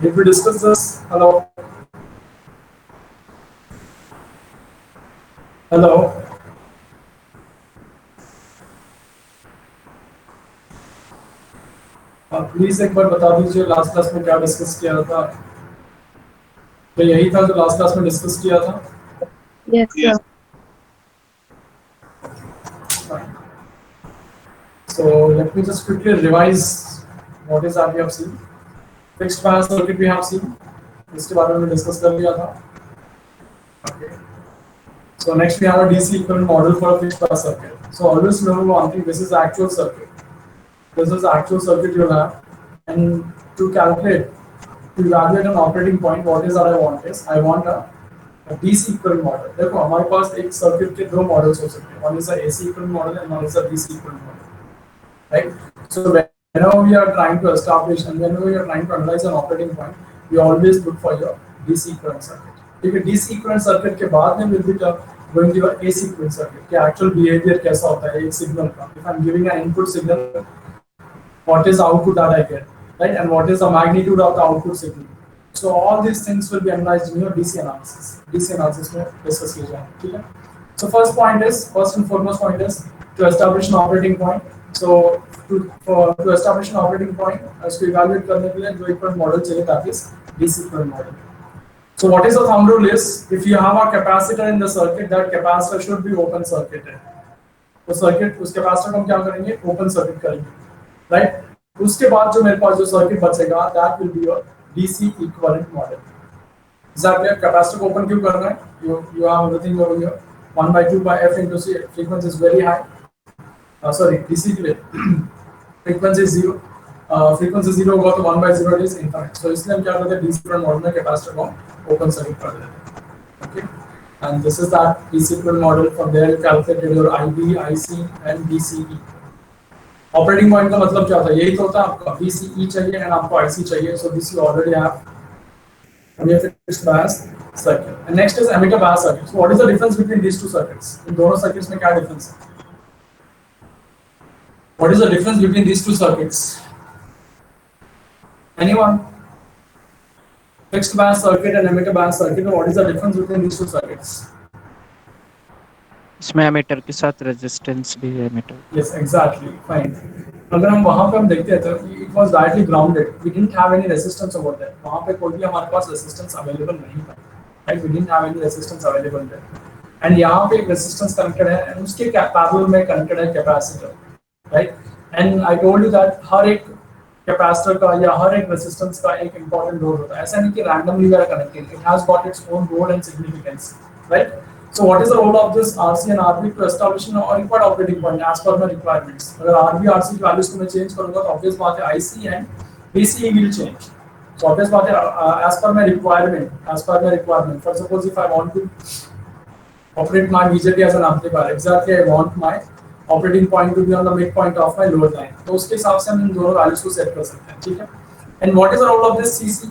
Did we discuss this? Hello? Hello? Please एक बार बता दीजिए लास्ट क्लास में क्या डिस्कस किया था। तो यही था जो लास्ट क्लास में डिस्कस किया था। Yes, sir. So let me just quickly revise what is that we have seen. Fixed bias circuit we have seen. इसके बारे में डिस्कस कर लिया था। Okay. So next we have a DC equivalent model for a fixed bias circuit. So always remember one thing, this is the actual circuit. This is the actual circuit you'll have. And to calculate, to evaluate an operating point, what is that I want is, I want a DC equivalent model. देखो हमारे पास एक circuit के दो models हो सकते हैं. One is a AC equivalent model and one is a DC equivalent model. Right? So whenever we are trying to establish and whenever we are trying to analyze an operating point, we always look for your DC equivalent circuit. ठीक है, DC equivalent circuit के बाद में will be going to your AC equivalent circuit. कि actual behavior कैसा होता है एक signal का. If I'm giving an input signal, what is the output that I get, right? And what is the magnitude of the output signal? So all these things will be analyzed in your DC analysis. DC analysis में discuss किया जाएगा, ठीक है? So first and foremost point is to establish an operating point. So to establish an operating point, उसको evaluate करने के लिए जो equivalent model चाहिए, that is DC equivalent model. So what is the thumb rule is, if you have a capacitor in the circuit, that capacitor should be open circuited. तो circuit उस capacitor को हम क्या करेंगे? Open circuit करेंगे, right? उसके बाद जो मेरे पास जो circuit बचेगा, that will be your DC equivalent model. Exactly, capacitor को open क्यों करना है? You have everything over here. 1/2 by F into C. Frequency is very high. DC के लिए frequency is 0. Frequency 0 होगा तो 1/0 is infinite. So इसलिए हम क्या करते हैं? DC equivalent model में capacitor को open circuit कर देते हैं. Okay. And this is that DC equivalent model. From there you calculate your IB, IC and DCE. Operating point का मतलब क्या होता है? यही तो होता है आपका DCE चाहिए and आपको IC चाहिए. So this you already have. And you have fixed bias circuit. And next is emitter bias circuit. So what is the difference between these two circuits? इन दोनों circuits में क्या difference है? What is the difference between these two circuits? Anyone? Fixed bias circuit and emitter bias circuit. What is the difference between these two circuits? इसमें emitter के साथ resistance भी है emitter. Yes, exactly. Fine. अगर हम वहाँ पे हम देखते हैं तो it was directly grounded. We didn't have any resistance over there. वहाँ पे कोई भी हमारे पास resistance available नहीं था. Right? We didn't have any resistance available there. And यहाँ पे एक resistance connected है and उसके parallel में connected है capacitor. Right? And I told you that हर एक कैपेसिटर का या हर एक रेजिस्टेंस का एक इंपॉर्टेंट रोल होता है. ऐसा नहीं कि randomly we are connecting. It has got its own role and significance, right? So what is the role of this RC and RB to establish an required operating point as per my requirements. अगर RB RC की values को मैं change करूंगा तो obvious बात है IC and DC will change. So obvious बात है as per my requirement for suppose if I want to operate my BJT as an amplifier, exactly I want my operating point to be on the mid point of my lower line. तो उसके हिसाब से हम इन दोनों values को set कर सकते हैं, ठीक है? And what is the role of this CC?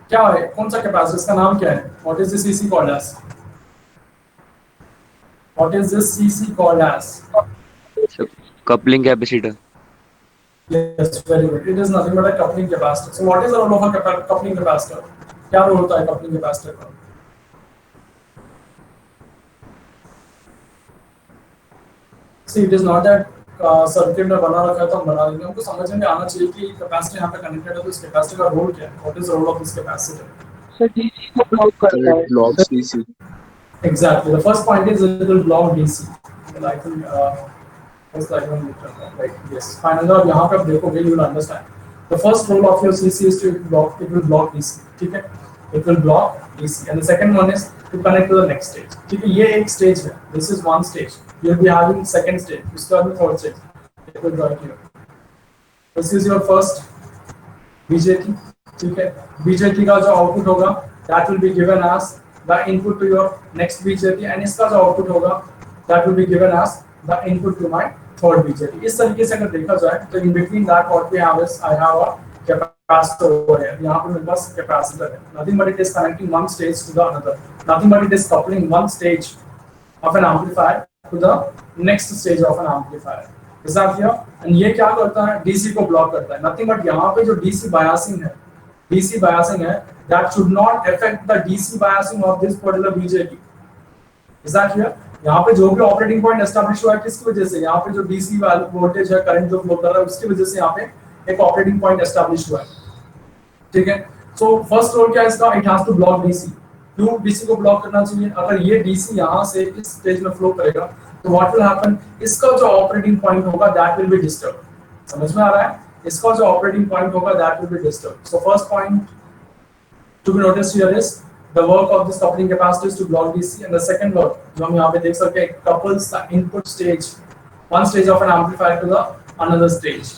क्या है, कौन सा कैपेसिटर, इसका नाम क्या है? What is this CC called as? What is this CC called as? Coupling capacitor. Yes, very good. It is nothing but a coupling capacitor. So what is the role of a coupling capacitor? क्या रोल होता है coupling capacitor का? See, it is not that circuit में बना रखा है तो हम बना देंगे. हमको समझ में आना चाहिए कि कैपेसिटर यहाँ पे कनेक्टेड है तो इस कैपेसिटर का रोल क्या है? What is the role of this capacitor? So DC को block करता है. Blocks DC. Exactly. The first point is it will block DC. Well, I think first I don't need to right. Yes. Fine. अगर आप यहाँ पे आप देखोगे, you will understand. The first role of your CC is to block. It will block DC. ठीक है? It will block DC. And the second one is to connect to the next stage. ठीक है? ये एक stage है. This is one stage. You'll be having second stage. इसके बाद में third stage. It will join here. This is your first BJT. ठीक है? BJT का जो output होगा, that will be given as the input to your next BJT, and इसका जो output होगा, that will be given as the input to my third BJT. इस तरीके से अगर देखा जाए तो in between that what we have is I have a capacitor over here. यहाँ पे मेरे पास capacitor है. Nothing but it is connecting one stage to the another. Nothing but it is coupling one stage of an amplifier to the next stage of an amplifier. Is that clear? And ये क्या करता है? DC को block करता है. Nothing but यहाँ पे जो DC बायसिंग है DC biasing है, that should not affect the DC biasing of this particular BJT. Is that clear? यहाँ पे जो भी ऑपरेटिंग पॉइंट एस्टैब्लिश हुआ है किसकी वजह से, यहाँ पे जो डीसी वोल्टेज है, करंट जो फ्लो कर रहा है उसकी वजह से यहाँ पे एक ऑपरेटिंग पॉइंट एस्टैब्लिश हुआ है, ठीक है। सो फर्स्ट रोल क्या है इसका, it has to block DC. क्यों डीसी को ब्लॉक करना चाहिए? अगर ये डीसी यहाँ से इस स्टेज में फ्लो करेगा तो व्हाट विल हैपन, इसका जो ऑपरेटिंग पॉइंट होगा दैट विल बी डिस्टर्ब। समझ में आ रहा है? इसका जो ऑपरेटिंग पॉइंट होगा that will be disturb. So first point to B noticed here is the work of this coupling capacitors to block DC, and the second work जो हम यहाँ पे देख सकते हैं, couples the input stage, one stage of an amplifier to the another stage,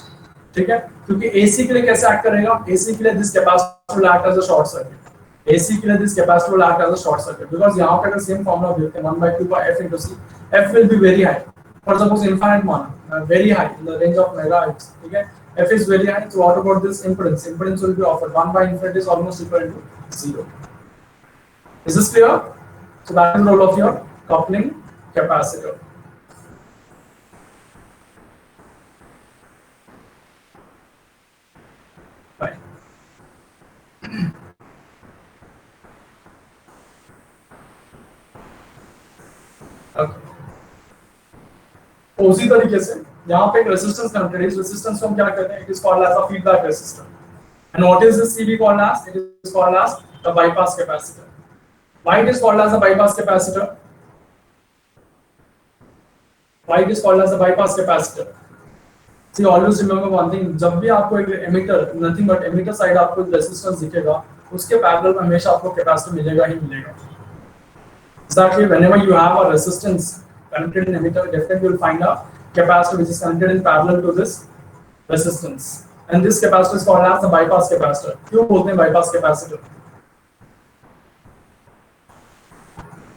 ठीक है। क्योंकि AC के लिए कैसे एक्ट करेगा, AC के लिए this capacitor will act as a short circuit, AC के लिए this capacitor will act as a short circuit, because यहाँ पे अगर same formula देखते हैं 1/2 by F into C, F will be very high, for suppose infinite मान very high in the range of megahertz, ठीक है। F is very high, so what about this impedance? Impedance will be offered 1 by infinity is almost equal to 0. Is this clear? So that is the role of your coupling capacitor. Right. Okay. उसी तरीके से यहाँ पे एक resistance connected है, इस resistance को हम क्या कहते हैं, it is called as a feedback resistor, and what is this CB called as, it is called as the bypass capacitor. Why it is called as a bypass capacitor? Why it is called as a bypass capacitor? See, always remember one thing. जब भी आपको एक emitter, nothing but emitter side आपको एक resistance दिखेगा, उसके parallel में हमेशा आपको capacitor मिलेगा ही मिलेगा। Exactly, whenever you have a resistance connected in emitter, definitely you will find a capacitor which is connected in parallel to this resistance, and this capacitor is called as the bypass capacitor. क्यों बोलते हैं bypass capacitor?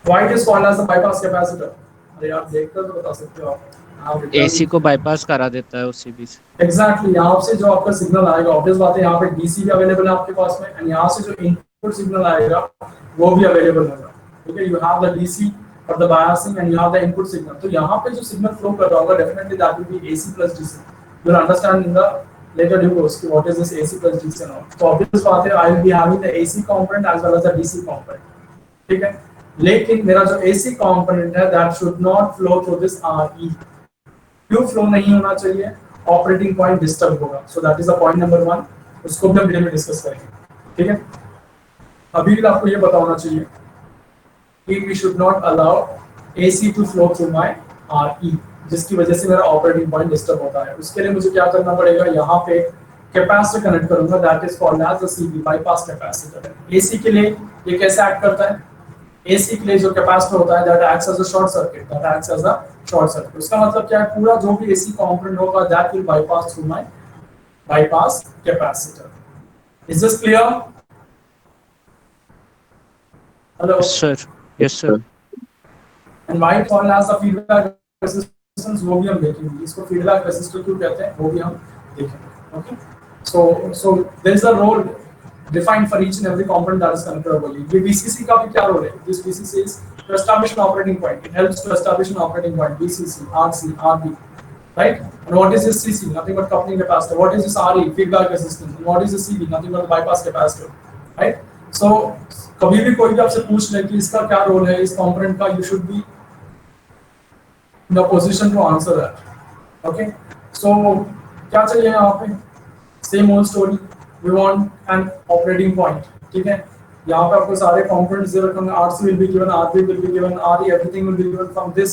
Why it is called as a bypass capacitor? अरे यार देखकर तो बता सकते हो आप। AC को bypass करा देता है उसी बीच। Exactly, यहाँ से जो आपका सिग्नल आएगा, ऑब्वियस बात है यहाँ पे DC भी अवेलेबल है आपके पास में, एंड यहाँ से जो इनपुट सिग्नल आएगा वो भी अवेलेबल होगा, ठीक है। यू हैव द DC और the biasing and you have the input signal. तो यहाँ पे जो सिग्नल फ्लो कर रहा होगा definitely that will B AC plus DC. You will understand in the later due course what is this AC plus DC and all. So obvious बात है, I will be having the AC component as well as the DC component, ठीक है। लेकिन मेरा जो AC component है that should not flow through this RE। क्यों flow नहीं होना चाहिए? ऑपरेटिंग पॉइंट डिस्टर्ब होगा। So that is the point number 1, उसको भी हम डिटेल में डिस्कस करेंगे, ठीक है। अभी भी आपको ये पता होना चाहिए कि we should not allow AC to flow through my RE, जिसकी वजह से मेरा ऑपरेटिंग पॉइंट डिस्टर्ब होता है। उसके लिए मुझे क्या करना पड़ेगा, यहाँ पे कैपेसिटर कनेक्ट करूंगा, that is called as the CB bypass capacitor. AC के लिए ये कैसे एक्ट करता है? AC के लिए जो कैपेसिटर होता है that acts as a short circuit, that acts as a short circuit. उसका मतलब क्या है, पूरा जो भी AC कंपोनेंट होगा that will bypass through my bypass capacitor. Is this clear? Hello sir, yes sir. And why it called as the feedback resistance, वो भी हम देखेंगे। इसको फीडबैक रेजिस्टर क्यों कहते हैं वो भी हम देखेंगे, okay. So there is a role defined for each and every component that is connected over here. ये VCC का भी क्या रोल है? This VCC is to establish an operating point. It helps to establish an operating point. VCC, RC, RB, right? And what is this CC? Nothing but coupling capacitor. What is this RE? Feedback resistance. And what is this CB? Nothing but the bypass capacitor, right? So कभी भी कोई भी आपसे पूछ ले कि इसका क्या रोल है इस component का, you should be in the position to answer that. Okay? So क्या चाहिए यहाँ पे? Same old story. We want an operating point, ठीक है। यहाँ पे आपको सारे components दे रखे होंगे, RC will be given, RB will be given, RE, everything will be given from this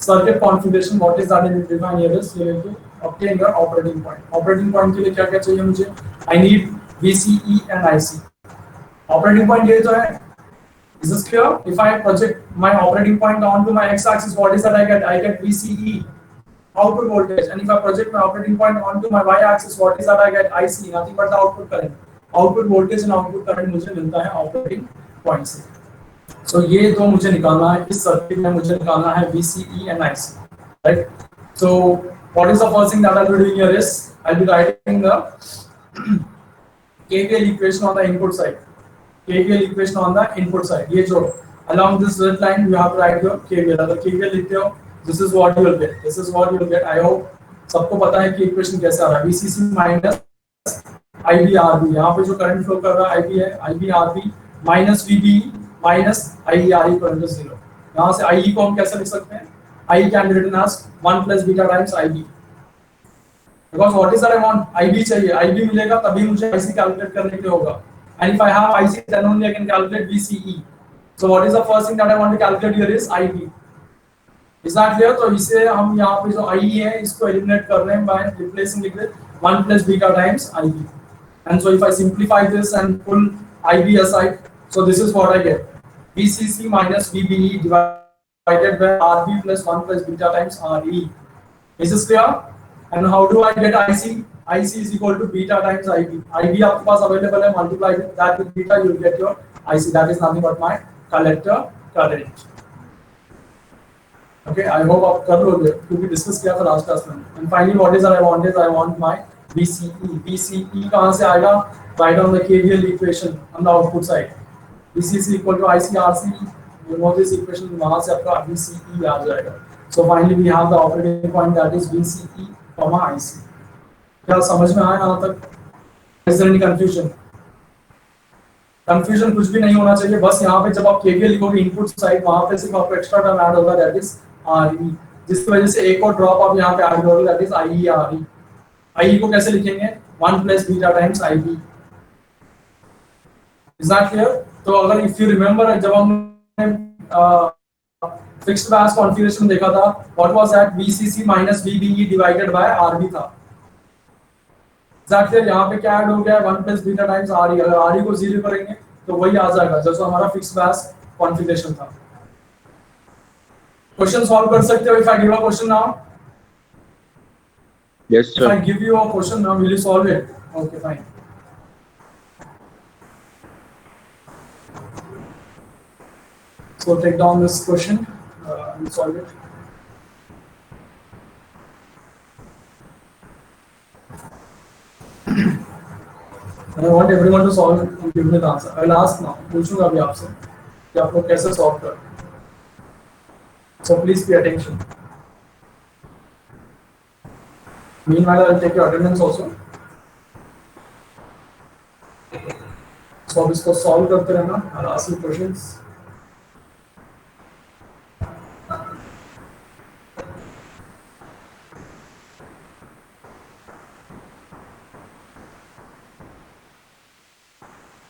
circuit configuration. What is that in define here is you need to obtain your operating point. Operating point के लिए क्या क्या चाहिए मुझे? I need VCE and IC. Operating point ये जो है, is this clear? If I project my operating point onto my x-axis, what is that I get? I get VCE. Output voltage, and if I project my operating point onto my y-axis, what is that I get? IC, nothing but the output current. Output voltage and output current मुझे मिलता है operating point से। So ये दो मुझे निकालना है, इस सर्किट में मुझे निकालना है VCE and IC, right? So what is the first thing that I'll be doing here is I'll be writing the KVL equation on the input side. KVL equation on the input side. ये जो along this red line you have to write your KVL. अगर KVL लिखते हो, this is what you will get. This is what you will get. I hope सबको पता है कि equation कैसे आ रहा है। VCC minus IB RB, यहाँ पे जो करंट फ्लो कर रहा है IB है, IB RB माइनस VB माइनस IE RE इक्वल टू 0। यहाँ से IE को हम कैसे लिख सकते हैं? IE can be written as 1 plus beta times IB, because what is that I want? IB चाहिए, IB मिलेगा तभी मुझे IC कैलकुलेट करने के लिए होगा, and if I have IC then only I can calculate VCE. So what is the first thing that I want to calculate here is IB. Is that clear? तो इसे हम यहाँ पे जो IE है इसको एलिमिनेट कर रहे हैं by replacing it with 1 plus beta times IB. And so if I simplify this and pull IB aside, so this is what I get: VCC minus VBE divided by RB plus 1 plus beta times RE. Is this clear? And how do I get IC? IC is equal to beta times IB. IB आपके पास available है, multiply that with beta, you will get your IC. That is nothing but my collector current. Okay, I hope आप कर लोगे क्योंकि discuss किया था last class में. And finally, what is that I want is I want my VCE. VCE कहाँ से आएगा? Write down the KVL equation on the output side. VCC equal to ICRC. You know this equation, वहाँ से आपका VCE आ जाएगा. So finally we have the operating point, that is VCE, IC. क्या समझ में आया यहाँ तक? Is there any confusion? Confusion कुछ भी नहीं होना चाहिए, बस यहाँ पे जब आप KVL लिखोगे इनपुट साइड, वहाँ पे सिर्फ आपको एक्स्ट्रा टर्म ऐड होगा, दैट इज RE, जिसकी वजह से एक और ड्रॉप आप यहाँ पे ऐड करोगे, that is IE RE. IE को कैसे लिखेंगे? 1 plus beta times IB. Is that clear? तो अगर इफ यू रिमेंबर, जब हमने फिक्स्ड बैस कॉन्फ़िगरेशन देखा था, what was that? VCC minus VBE divided by RB था. एग्जैक्टली यहाँ पे क्या ऐड हो गया? 1 प्लस बीटा टाइम्स RE. अगर RE को 0 करेंगे तो वही आ जाएगा जैसा हमारा फिक्स्ड बैस कॉन्फ़िगरेशन था. क्वेश्चन सॉल्व कर सकते हो if I give a question now? Yes, If sir. I give you a question now, will you solve it? Okay, fine. So take down this question and solve it. And I want everyone to solve it and give me the answer. I will ask now. पूछूंगा अभी आपसे कि आप लोग कैसे solve कर. So please pay attention. Meanwhile, I will take your attendance also. So अब इसको सॉल्व करते रहना. I'll ask you questions.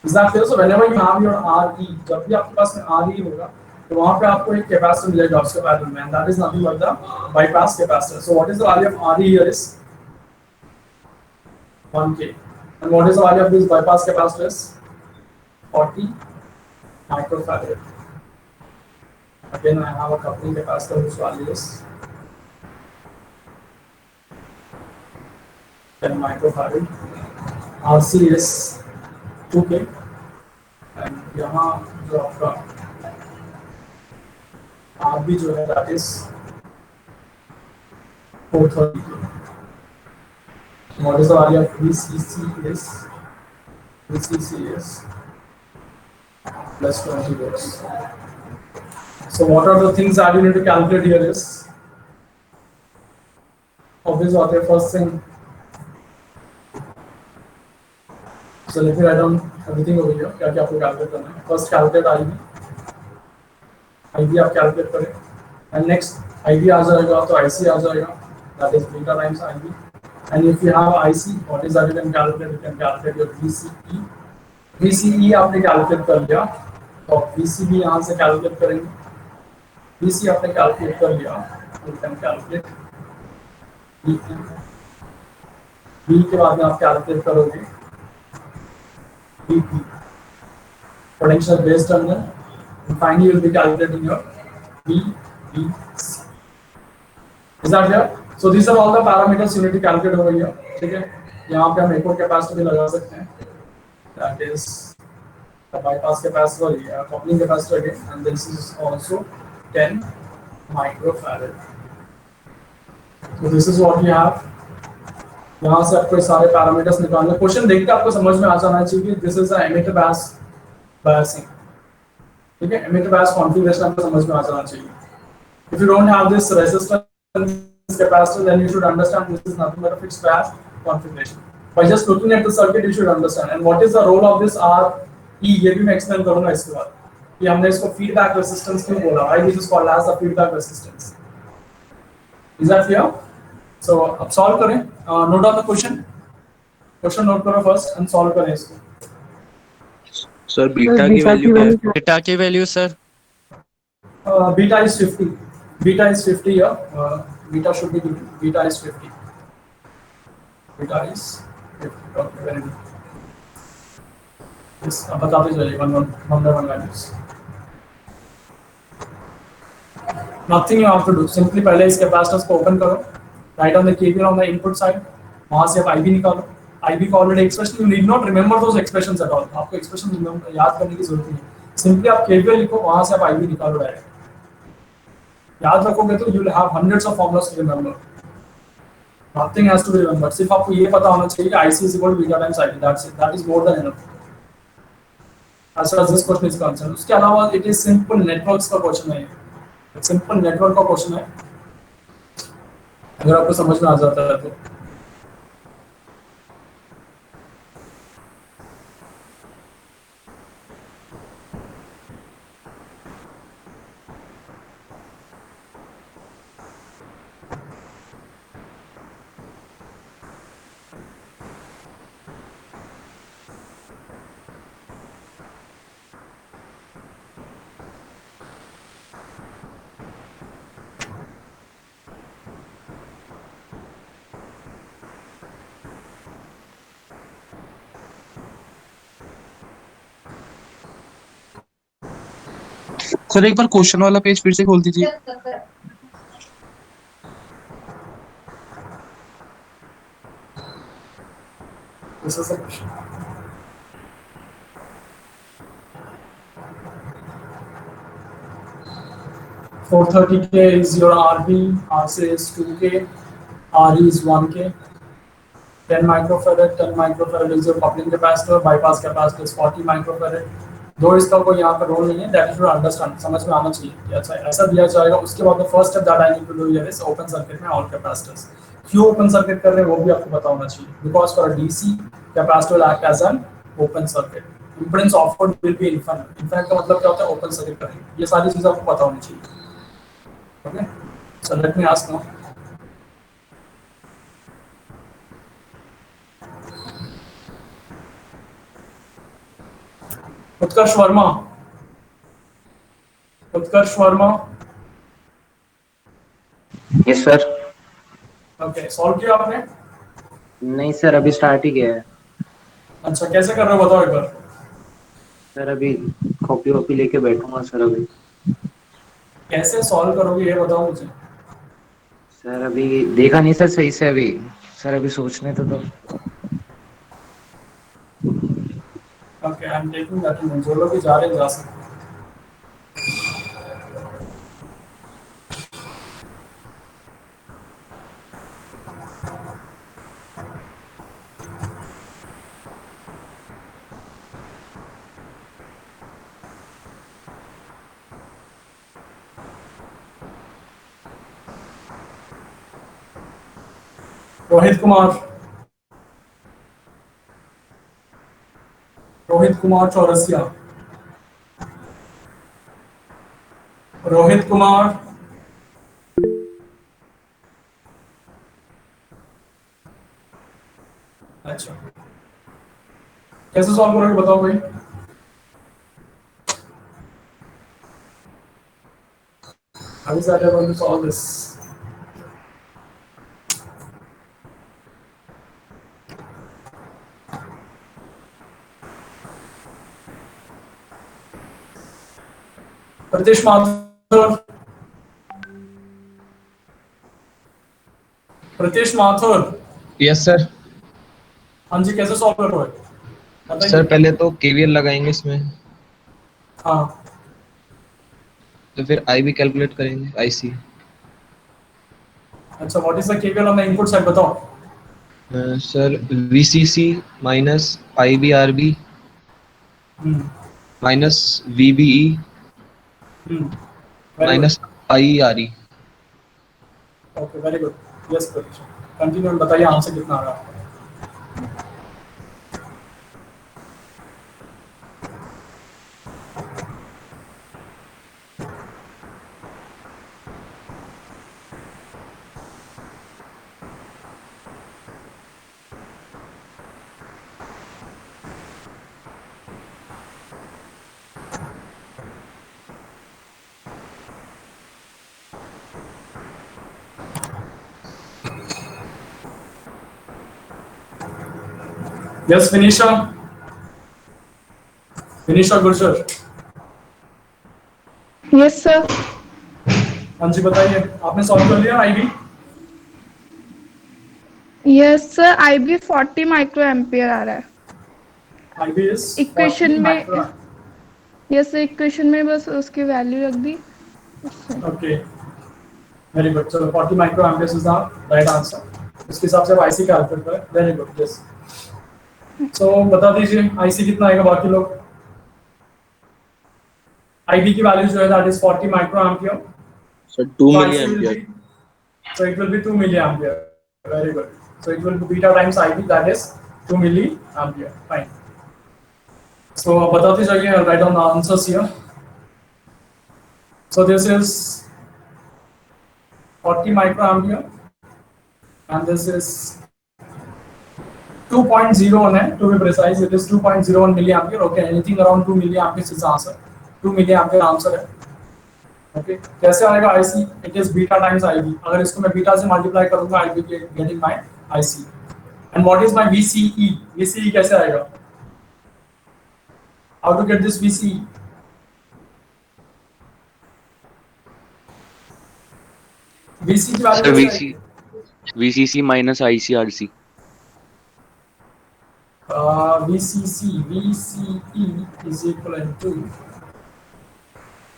Is that clear? So whenever you have your RE, जब भी आपके पास में RE होगा, तो वहाँ पे आपको एक कैपेसिटर मिलेगा उसके पैरेलल में, and that is nothing but the bypass capacitor. So what is the value of RE here is 1K, and what is the value of this bypass capacitor is 40 microfarad. Again, I have a coupling capacitor whose value is 10 microfarad. RC is 2K, and यहाँ जो आपका RB जो है that is 430K. What is the value of VCC is plus 20 volts. So what are the things that you need to calculate here is obvious. What is first thing? So let me write down everything over here. क्या क्या आपको calculate करना है? First calculate IB आप calculate करें, and next IB आ जाएगा तो IC आ जाएगा, that is beta times IB. And if you have IC, what is that you can calculate? You can calculate your VCE. VCE आपने calculate कर लिया, तो VCB यहाँ से कैलकुलेट करेंगे. VC आपने कैलकुलेट कर लिया, तो you can calculate VE. V के बाद में आप कैलकुलेट करोगे VP, potential base terminal, and finally you will be calculating your VBC. Is that clear? So these are all the parameters you need to calculate over here. ठीक है? यहाँ पे हम एक और कैपेसिटर भी लगा सकते हैं. That is the bypass capacitor, coupling capacitor again, and this is also 10 microfarad. So this is what we have. यहाँ से आपको सारे पैरामीटर्स निकालने. क्वेश्चन देख के आपको समझ में आ जाना चाहिए कि this is a emitter bias biasing. ठीक है, एमिटर बायस कॉन्फ़िगरेशन आपको समझ में आ जाना चाहिए. If you don't have this resistance capacitor, then you should understand this is nothing but a fixed bias configuration. by just looking at the circuit you should understand. And what is the role of this R E, ये भी मैं explain करूँगा इसके बाद कि हमने इसको feedback resistance क्यों बोला, why this is called as the feedback resistance. Is that clear? So अब solve करें, note down the question note करो first and solve करें इसको. सर बीटा की वैल्यू क्या है? बीटा की value sir Beta is 50. Beta is 50 here. Beta should be given. Beta is 50. Beta is 50. Okay, very good. Yes, अब बताते चलिए one by one values. Nothing you have to do. Simply पहले इस capacitors को open करो. Write down the KVL on the input side. वहाँ से आप IB निकालो. IB का already expression. You need not remember those expressions at all. आपको expression याद करने की जरूरत नहीं. Simply आप KVL लिखो, वहाँ से आप IB निकालो डायरेक्ट. याद रखोगे तो you will have hundreds of formulas to remember. Nothing has to be remembered. सिर्फ आपको ये पता होना चाहिए कि IC is equal to beta times IB. That's it. That is more than enough. As far as this question is concerned. उसके अलावा it is simple networks का question है. Simple network का question है. अगर आपको समझ में आ जाता है तो. सर एक बार क्वेश्चन वाला पेज फिर से खोल दीजिए. This is the question. $430K is your RB, RC is 2K, RE is 1K, 10 microfarad, 10 microfarad is your coupling capacitor, bypass capacitor is 40 microfarad. दो इसका कोई यहाँ पर रोल नहीं है, that you should understand, समझ में आना चाहिए कि अच्छा ऐसा दिया जाएगा. उसके बाद the first step that I need to do here is open circuit में all capacitors. क्यों open circuit कर रहे हैं वो भी आपको पता होना चाहिए. Because for a DC, capacitor will act as an open circuit. Impedance offered will be infinite. Infinite का मतलब क्या होता है? Open circuit करेंगे. ये सारी चीजें आपको पता होनी चाहिए. Okay, so let me ask now. Utkarsh Verma. Utkarsh Verma. Yes sir. Okay, solve किया आपने? नहीं सर, अभी स्टार्ट ही किया है. अच्छा, कैसे कर रहे हो बताओ एक बार. सर अभी कॉपी वॉपी लेके बैठूंगा सर. अभी कैसे सॉल्व करोगे ये बताओ मुझे. सर अभी देखा नहीं सर सही से. अभी सर अभी सोचने तो दो. Okay, I am taking that in. जो लोग भी जा रहे हैं जा सकते हैं. रोहित कुमार. रोहित कुमार चौरसिया. रोहित कुमार. अच्छा, कैसे सॉल्व करोगे बताओ भाई. How is that going to solve this? Pratish Mathur. Pratish Mathur. Yes sir. हाँ जी, कैसे सॉल्व करोगे सर पहले तो केवीएल लगाएंगे इसमें. हाँ, तो फिर आईबी कैलकुलेट करेंगे. आईसी. अच्छा, what is the KVL on the input side बताओ. Sir VCC minus IBRB minus VBE minus IRE. Okay, very good. Yes Pratish, continue. बताइए आंसर कितना आ रहा है. Yes, Vinisha. Vinisha Gurjar. Yes sir. हाँ जी बताइए, आपने सॉल्व कर लिया आईबी? Yes sir, IB 40 micro ampere आ रहा है आईबी इज इक्वेशन में। यस सर, इक्वेशन में बस उसकी वैल्यू रख दी उससे। Okay, very good. चलो 40 micro ampere is the right answer. इसके हिसाब से आप आईसी कैलकुलेट करें। Very good, yes. सो बता दीजिए आईसी कितना आएगा बाकी लोग। आईबी की वैल्यू जो है that is 40 micro ampere. Sir 2 milliampere. So it will be 2 milliampere. Very good. So it will be beta times IB, that is 2 milliampere. Fine. So बताते जाइए, I'll write down the answers here. So this is 40 microampere and this is 2.01 है, to be precise it is 2.01 milliampere. Okay, anything around 2 milliampere is the answer. 2 milliampere answer है. ओके कैसे आएगा IC? It is beta times IB. अगर इसको मैं beta से multiply करूंगा I be getting my IC. And what is my VCE? VCE कैसे आएगा? How to get this VCE? VC की value VC VCC minus ICRC. VCE is equivalent to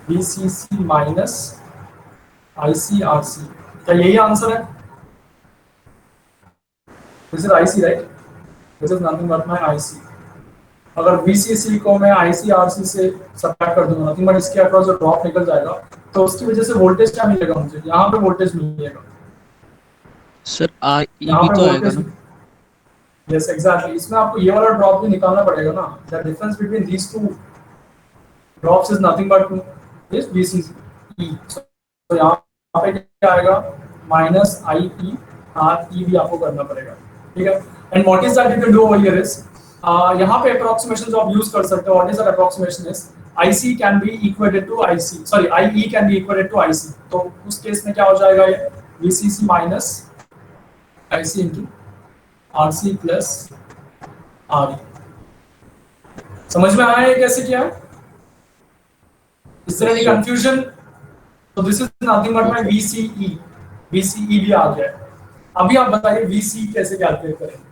VCC minus ICRC। क्या यही answer है? This is IC, right? This is nothing but my IC। अगर VCC को मैं ICRC से subtract कर दूंगा, nothing but इसके अक्रॉस जो ड्रॉप निकल जाएगा, तो उसकी वजह से वोल्टेज क्या मिलेगा मुझे? यहाँ पे वोल्टेज मिलेगा सर IB तो आएगा ना? Yes exactly. इसमें आपको ये वाला ड्रॉप भी निकालना पड़ेगा ना। The difference between these two drops is nothing but this VCE। तो यहाँ पे क्या आएगा? माइनस IERE भी आपको करना पड़ेगा, ठीक है। And what is that you can do over here is, यहाँ पे अप्रोक्सीमेशन जो आप यूज कर सकते हो, what is that approximation is IC can be equated to IC, sorry IE can be equated to IC। तो उस केस में क्या हो जाएगा? ये VCC minus IC into RC plus RE। समझ में आया ये कैसे किया है? इस तरह की कंफ्यूजन? तो this is nothing but my VCE। VCE भी आ गया है। अभी आप बताइए VCE कैसे कैलकुलेट करेंगे?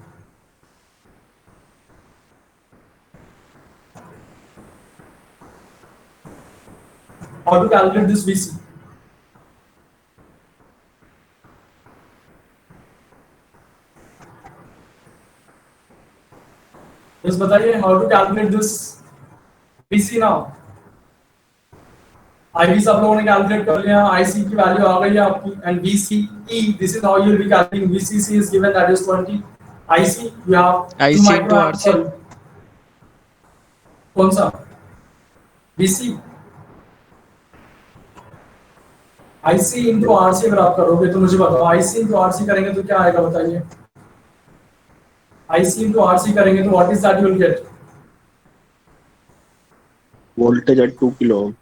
How to calculate this VC? Yes, बताइए how to calculate this VC now? IB सब लोगों ने कैलकुलेट कर लिया, IC की वैल्यू आ गई है आपकी, and VCE this is how you will be calculating। VCC is given, that is 20, IC you have IC into RC। कौन सा? VC IC into RC अगर आप करोगे तो मुझे बताओ, IC into RC करेंगे तो क्या आएगा बताइए? IC into RC करेंगे तो what is that you will get? Voltage at 2 kilo ohm.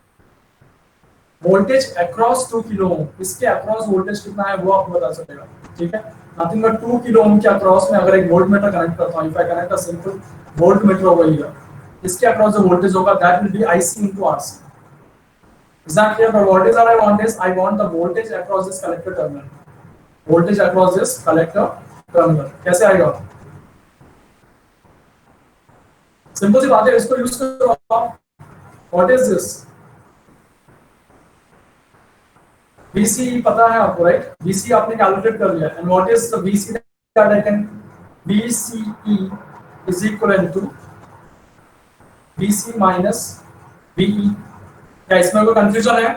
Voltage across 2 kilo ohm. इसके अक्रॉस वोल्टेज कितना है वो आपको बता सकेगा, ठीक है। नथिंग बट 2 किलो ओम के अक्रॉस में अगर एक वोल्टमीटर कनेक्ट करता हूं, if I connect a simple voltmeter over here, इसके अक्रॉस जो वोल्टेज होगा that will B IC into RC। Is that clear? The voltage that I want is, I want the voltage across this collector terminal। Voltage across this collector terminal कैसे आएगा? Simple सी बात है, इसको use करो आप। What is this? VCE पता है आपको, राइट? VCE आपने कैलकुलेट कर लिया। And what is the VC that I can? VCE is equivalent to VC minus VE। क्या इसमें कोई कंफ्यूजन है?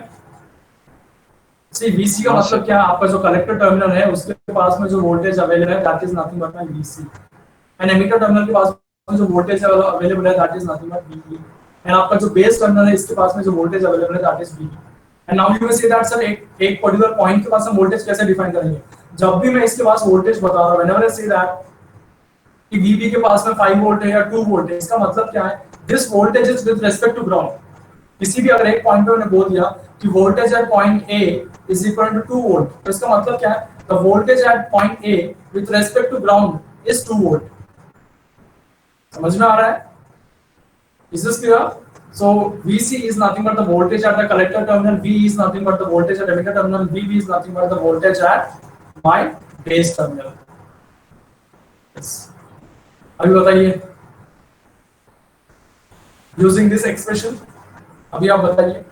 सी VC का मतलब क्या? आपका जो कलेक्टर टर्मिनल है उसके पास में जो वोल्टेज अवेलेबल है that is nothing but my VC। And emitter terminal के पास में जो वोल्टेज अवेलेबल है that is nothing but VE। And आपका जो बेस टर्मिनल है इसके पास में जो वोल्टेज अवेलेबल है that is VE। And now you may say that sir एक पर्टिकुलर पॉइंट के पास हम वोल्टेज कैसे डिफाइन करेंगे? जब भी मैं इसके पास वोल्टेज बता रहा हूं, व्हेनेवर आई से दैट कि VB के पास में 5 वोल्ट है या 2 वोल्ट है, इसका मतलब क्या है? This voltage is with respect to ground. किसी भी अगर एक पॉइंट पे मैंने बोल दिया कि voltage at point A is equal to 2 volt, तो इसका मतलब क्या है? The voltage at point A with respect to ground is 2 volt. समझ में आ रहा है? Is this clear? So VC is nothing but the voltage at the collector terminal. V is nothing but the voltage at emitter terminal. VB is nothing but the voltage at my base terminal. Yes. अभी बताइए using this expression. अभी आप बताइए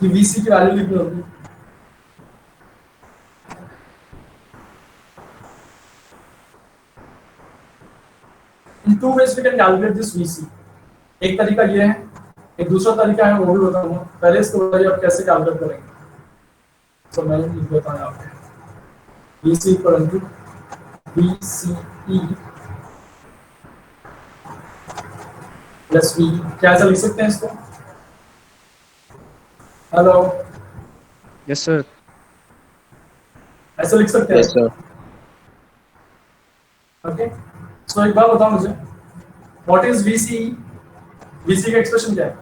कि VC की value कितनी होगी? In two ways we can calculate this VC. एक तरीका ये है, एक दूसरा तरीका है वो भी बताऊंगा. पहले इसको बताइए आप कैसे कैलकुलेट करेंगे. तो मैं लिख देता हूँ आपको VC equal to VCE plus V. क्या ऐसा लिख सकते हैं इसको? Hello, yes sir. ऐसा लिख सकते हैं? Yes sir. ओके. सो एक बार बताओ मुझे व्हाट इज VCE? VC का एक्सप्रेशन क्या है?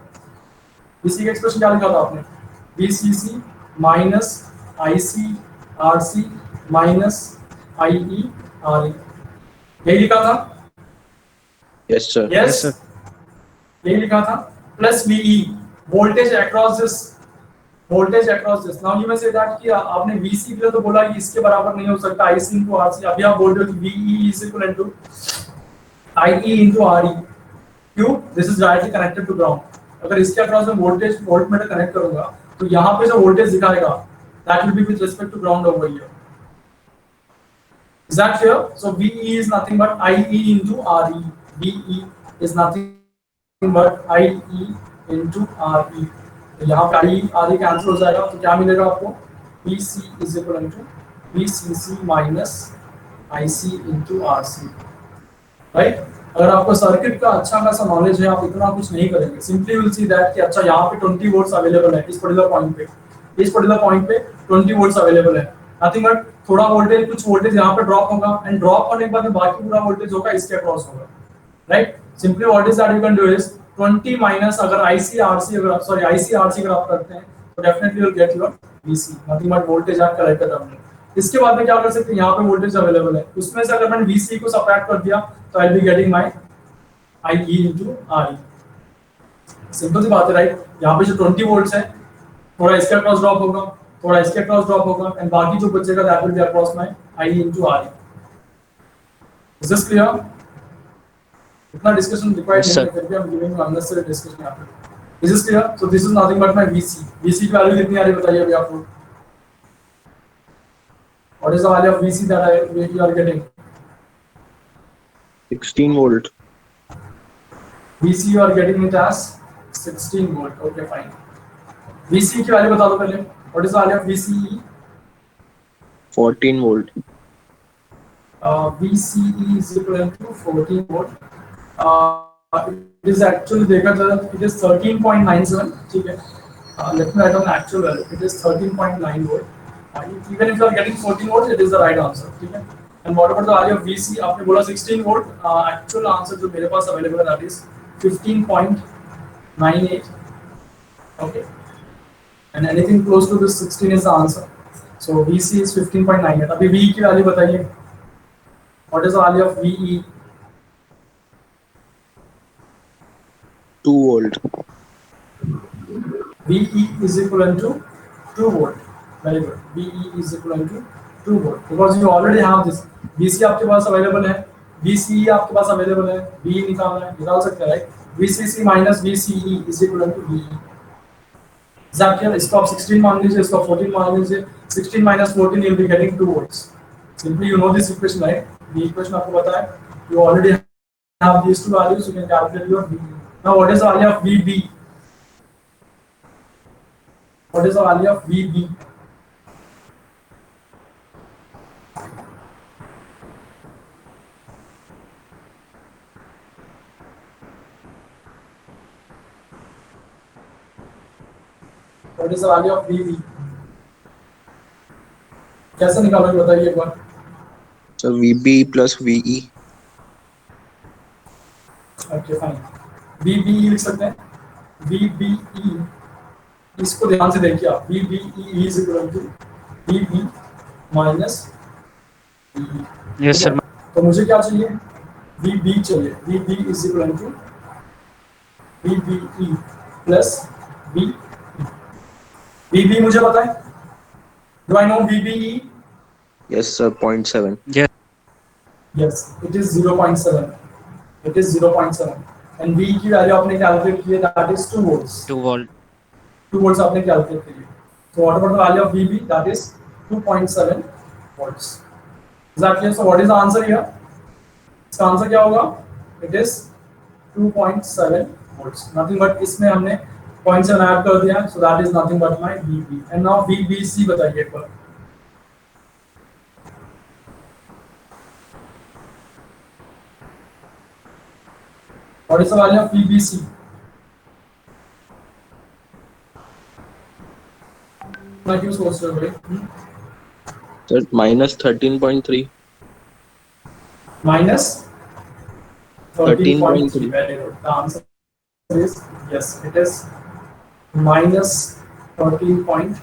VC का एक्सप्रेशन क्या लिखा था आपने? VCC minus ICRC minus IERE, यही लिखा था? Yes sir. Yes, sir. यही लिखा था. Plus VE, voltage across this, voltage across this. Now you may say that कि आपने VC के लिए तो बोला कि इसके बराबर नहीं हो सकता IC into RC. अभी आप बोल रहे हो कि VE is equal to IE into RE. क्यों? This is directly connected to ground. अगर इसके अक्रॉस में वोल्टेज वोल्टमीटर कनेक्ट करूंगा तो यहाँ पे जो वोल्टेज दिखाएगा that will be with respect to ground over here. Is that clear? So VE is nothing but IE into RE. VE is nothing but IE into RE. तो यहाँ पे IE RE cancel हो जाएगा तो क्या मिलेगा आपको? VC is equal to VCC minus IC into RC. Right? अगर आपको सर्किट का अच्छा खासा नॉलेज है, आप इतना कुछ नहीं करेंगे. सिंपली विल सी दैट कि अच्छा यहाँ पे 20 वोल्ट्स अवेलेबल है इस पर्टिकुलर पॉइंट पे, इस पर्टिकुलर पॉइंट पे 20 वोल्ट्स अवेलेबल है. नथिंग बट थोड़ा वोल्टेज, कुछ वोल्टेज यहाँ पे ड्रॉप होगा एंड ड्रॉप होने के बाद बाकी पूरा वोल्टेज होगा इसके अक्रॉस होगा. Right? Simply what is that you can do is 20 minus अगर ICRC अगर आप सॉरी ICRC अगर आप करते हैं तो definitely you will get your VC. Nothing but voltage at collector terminal. इसके बाद में क्या कर सकते हैं? यहाँ पे वोल्टेज अवेलेबल है, उसमें से अगर मैंने VC को सबट्रैक्ट कर दिया तो I will be getting my IE into RE. Simple सी बात है. राइट? यहाँ पे जो 20 वोल्ट्स है थोड़ा इसके अक्रॉस ड्रॉप होगा, थोड़ा इसके अक्रॉस ड्रॉप होगा एंड बाकी जो बचेगा that will B across my IE into RE. Is this clear? इतना डिस्कशन रिक्वायर्ड नहीं है, फिर भी हम गिविंग अननेसेसरी डिस्कशन यहाँ पे. Is this clear? So this is nothing but my VC. VC की वैल्यू कितनी आ रही है बताइए अभी आपको? What is the value of VC that you are getting? 16 volt. VC you are getting it as 16 volt. Okay, fine. VC की value बता दो पहले. What is the value of VCE? 14 volt. VCE is equal to 14 volt. It is actually देखा जाए it is 13.97. ठीक है. Let me write down actual value. It is 13.9 volt. Even if you are getting 14 volts, it is the right answer. ठीक है. And what about the value of VC? आपने बोला 16 volt. Actual answer जो मेरे पास available है that is 15.98. Okay. And anything close to this 16 is the answer. So VC is 15.98. अभी V की value बताइए. What is the value of VE? 2 volt. VE is equivalent to 2 volt. Very good. VE is equivalent to 2 volt because you already have this. VC आपके पास available है, VCE आपके पास available है, VE निकालना है, निकाल सकते हैं right. VCC minus VCE is equivalent to VE. Is that clear? इसको आप 16 मान लीजिए, इसको 14 मान लीजिए. 16 minus 14 you will be getting 2 volts. Simply you know this equation right? The equation आपको पता है. You already have these two values. You can calculate your VE. Now what is the value of VB? What is the value of VB? What is the value of VB? कैसे निकालोगे बताइए एक बार. So VB plus VE. Okay, fine. VBE लिख सकते हैं. VBE इसको ध्यान से देखिए आप. VBE is equal to VB minus yes sir. तो मुझे क्या चाहिए, वी बी चाहिए, V B is equal to V B E plus V B मुझे पता है, do I know V B E? Yes, sir. 0.7. Yes yes, it is 0.7, it is 0.7 and V की value आपने कैलकुलेट की है, that is 2 volts, 2 volt 2 volts आपने calculate करी। So what about the value of VB? That is 2.7 volts. Is that clear? So what is the answer here? इसका answer क्या होगा? It is 2.7 volts. Nothing but इसमें हमने 0.7 add कर दिया, so that is nothing but my VB. And now VBC बताइए एक बार। What is the value of VBC? मैं क्यों सोच रहे हो भाई? Sir, minus 13.3. Minus 13.3. 13.3. Very good. The answer is yes, it is minus 13.3.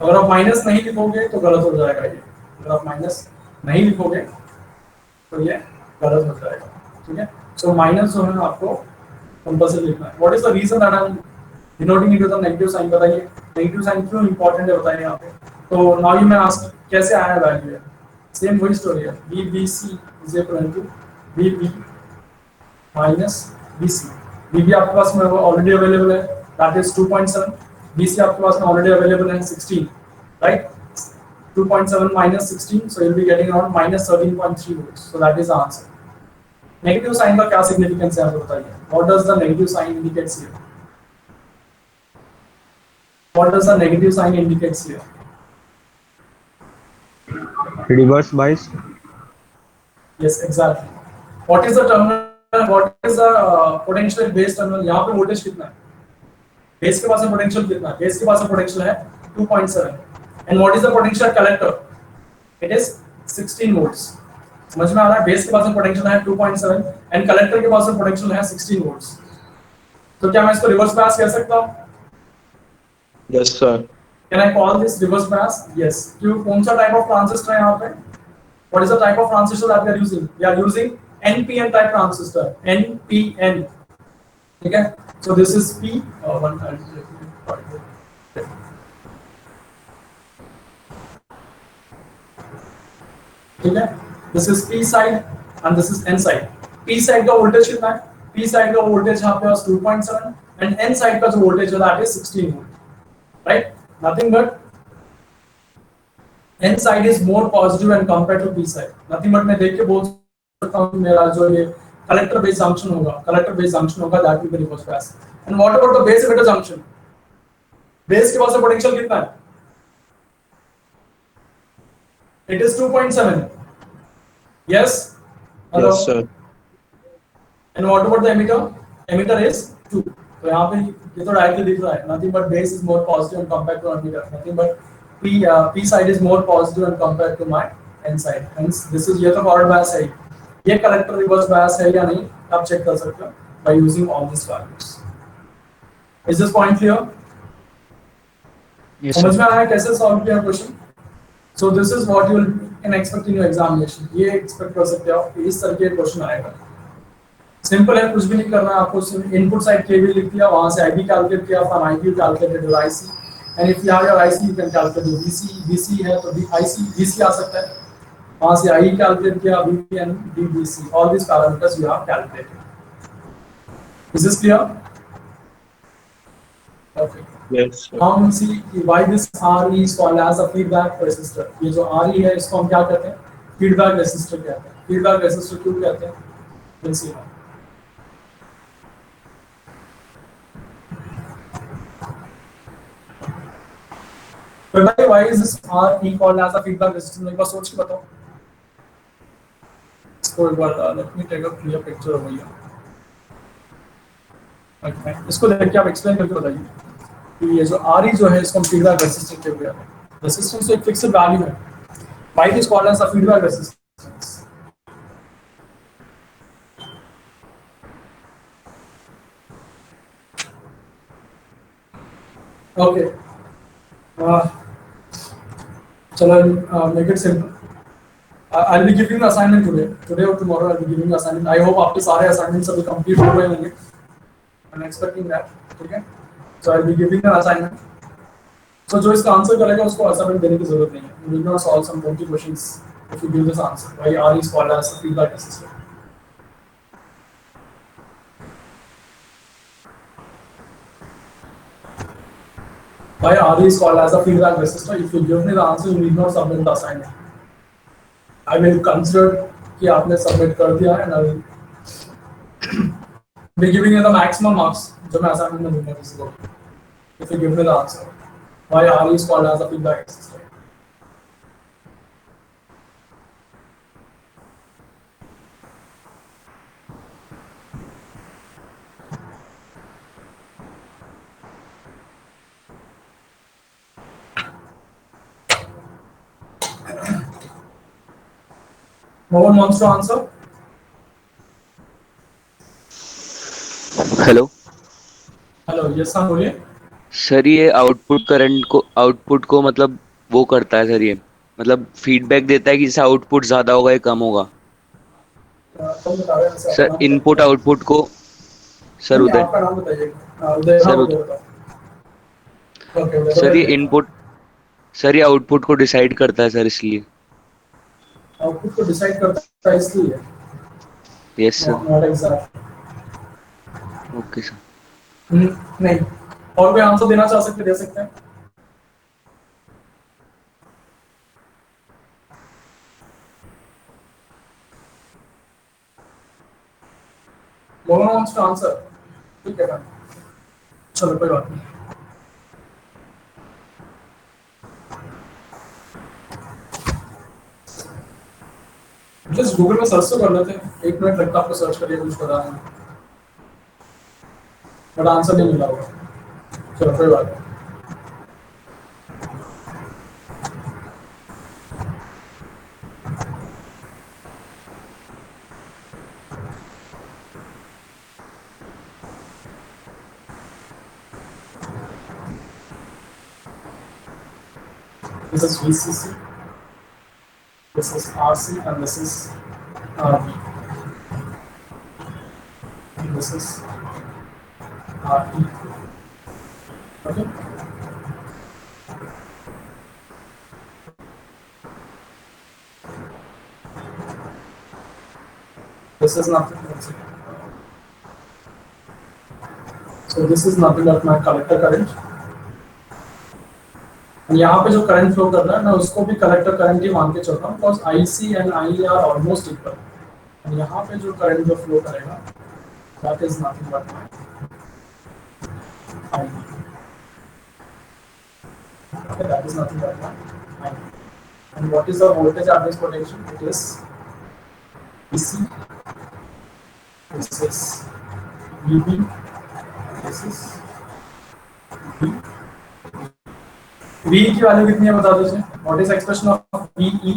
अगर आप माइनस नहीं लिखोगे तो गलत हो जाएगा ये, अगर आप माइनस नहीं लिखोगे तो ये गलत हो जाएगा, ठीक है? सो माइनस जो है आपको कंपल्सरी लिखना है। What is the reason that I am denoting it with the negative sign? बताइए नेगेटिव साइन क्यों इंपॉर्टेंट है, बताइए यहाँ पे। तो नाउ यू मैं आस्क कैसे आया वैल्यू है, सेम वही स्टोरी है, B B C is equal to B B minus B C. B B आपके पास में ऑलरेडी अवेलेबल है, दैट इज 2.7, बी सी आपके पास में ऑलरेडी अवेलेबल है 16, right? 2.7 minus 16, so you'll be getting around minus 13.3 volts. So that is the answer. Negative sign का क्या significance है आप बताइए? What does the negative sign indicates here? What does the negative sign indicates here? Reverse bias. Yes, exactly. What is the terminal? What is the potential base terminal? यहाँ पे voltage कितना है? Base के पास में potential कितना है? Base के पास में potential है 2.7. And what is the potential collector? It is 16 volts. समझ में आ रहा है? बेस के पास में पोटेंशियल है 2.7 एंड कलेक्टर के पास में पोटेंशियल है 16 वोल्ट्स। तो क्या मैं इसको रिवर्स बायस कह सकता हूं? Yes, sir. Can I call this reverse bias? Yes. क्यों, कौन सा टाइप ऑफ ट्रांजिस्टर है यहां पे? What is the type of transistor that we are using? We are using NPN type transistor, NPN, ठीक है? सो दिस इज पी 1, ठीक है? This is P side and this is N side. P side का voltage कितना है? P side का voltage यहाँ पे 2.7 एंड एन साइड का जो वोल्टेज है that is 16 volt, right? Nothing but N side is more positive and compared to P side. Nothing but मैं देख के बोल सकता हूँ मेरा जो ये कलेक्टर बेस जंक्शन होगा, कलेक्टर बेस जंक्शन होगा, that will be reverse bias. And what about the base emitter junction? Base के पास में पोटेंशियल कितना है? It is 2.7. Yes? Hello? Yes, sir. And what about the emitter? Emitter is 2. तो यहाँ पे ये तो डायरेक्टली दिख रहा है, nothing but base is more positive and compared to emitter. Nothing but P side is more positive and compared to my N side. Hence this is ये तो forward bias है, ये collector reverse bias है या नहीं आप check कर सकते हो by using all these values. Is this point clear? Yes समझ सर। में आया कैसे सॉल्व किया question? So this is what you can expect in your examination. ये expect कर सकते हो कि इस तरह के क्वेश्चन आएगा। सिंपल है, कुछ भी नहीं करना है आपको, सिर्फ इनपुट साइड केवी लिख दिया, वहां से आईबी कैलकुलेट किया, from IB you calculated your IC, and if you have your IC you can calculate your VC, VC है तो आईसी वीसी आ सकता है, वहां से आई कैलकुलेट किया, VP and DBC, all this parameters you have calculated. Is this clear? Okay. Yes, sir. हम सी why this RE is called as a feedback resistor। ये जो RE है इसको हम क्या कहते हैं? फीडबैक रेसिस्टर कहते हैं। फीडबैक रेसिस्टर क्यों कहते हैं? we'll see now। तो भाई why is this RE called as a feedback resistor? एक बार सोच के बताओ इसको एक बार। let me take a clear picture over here। okay, इसको देख के आप एक्सप्लेन करके बताइए कि ये जो RE जो है इसको हम फीडबैक रेसिस्टेंस कहते हैं। रेसिस्टेंस तो एक फिक्स्ड वैल्यू है, why it is called as a feedback resistance? okay, चलो make it simple। I'll be giving the assignment today or tomorrow. I'll be giving the assignment. I hope आपके सारे assignments अभी complete हो गए होंगे. I'm expecting that. ठीक है? So I'll be giving an assignment. So जो इसका आंसर करेगा उसको assignment देने की जरूरत नहीं है. You will not solve some 20 questions if you give this answer. Why R is called as a feedback resistor? Why R is called as a feedback resistor? If you give me the answer, you need not submit the assignment. I will consider कि आपने submit कर दिया है and I will be giving you the maximum marks जो मैं assignment में दूंगा किसी को. If you give me the answer. Why R is called as a feedback resistor? No one wants to answer? Hello Hello, yes sir, बोलिए. Sir, ये output को मतलब वो करता है सर, ये मतलब फीडबैक देता है कि जैसे आउटपुट ज्यादा होगा या कम होगा. कौन बता रहे हैं सर? सर इनपुट आउटपुट को, सर उदय, आपका नाम बताइए. उदय. हाँ, सर उदय बताओ. Okay, उदय सर ये बताइए. इनपुट, सर ये आउटपुट को डिसाइड करता है सर, इसलिए. आउटपुट को डिसाइड करता है इसलिए. Yes sir. Not exact. Okay sir. नहीं. और कोई आंसर देना चाह सकते दे सकते हैं. No one wants to answer. ठीक है मैम. चलो कोई बात नहीं. जस्ट गूगल में सर्च तो कर लेते हैं. 1 मिनट लगता है आपको सर्च करिए कुछ पता नहीं. बट आंसर नहीं मिला होगा. चलो कोई बात नहीं. This is VCC, this is RC, and this is RB. And this is RE. Okay. This is nothing. So this is nothing but my collector current. यहाँ पे जो करंट फ्लो कर रहा है मैं उसको भी कलेक्टर करंट ही मान के चल रहा हूँ because IC and IE are almost equal. यहाँ पे जो करंट जो फ्लो करेगा that is nothing but IE. Okay, that is nothing but IE. And what is the voltage at this potential? It is VC. This is VB. This is V. V की value कितनी है बता दीजिए. What is expression of VE?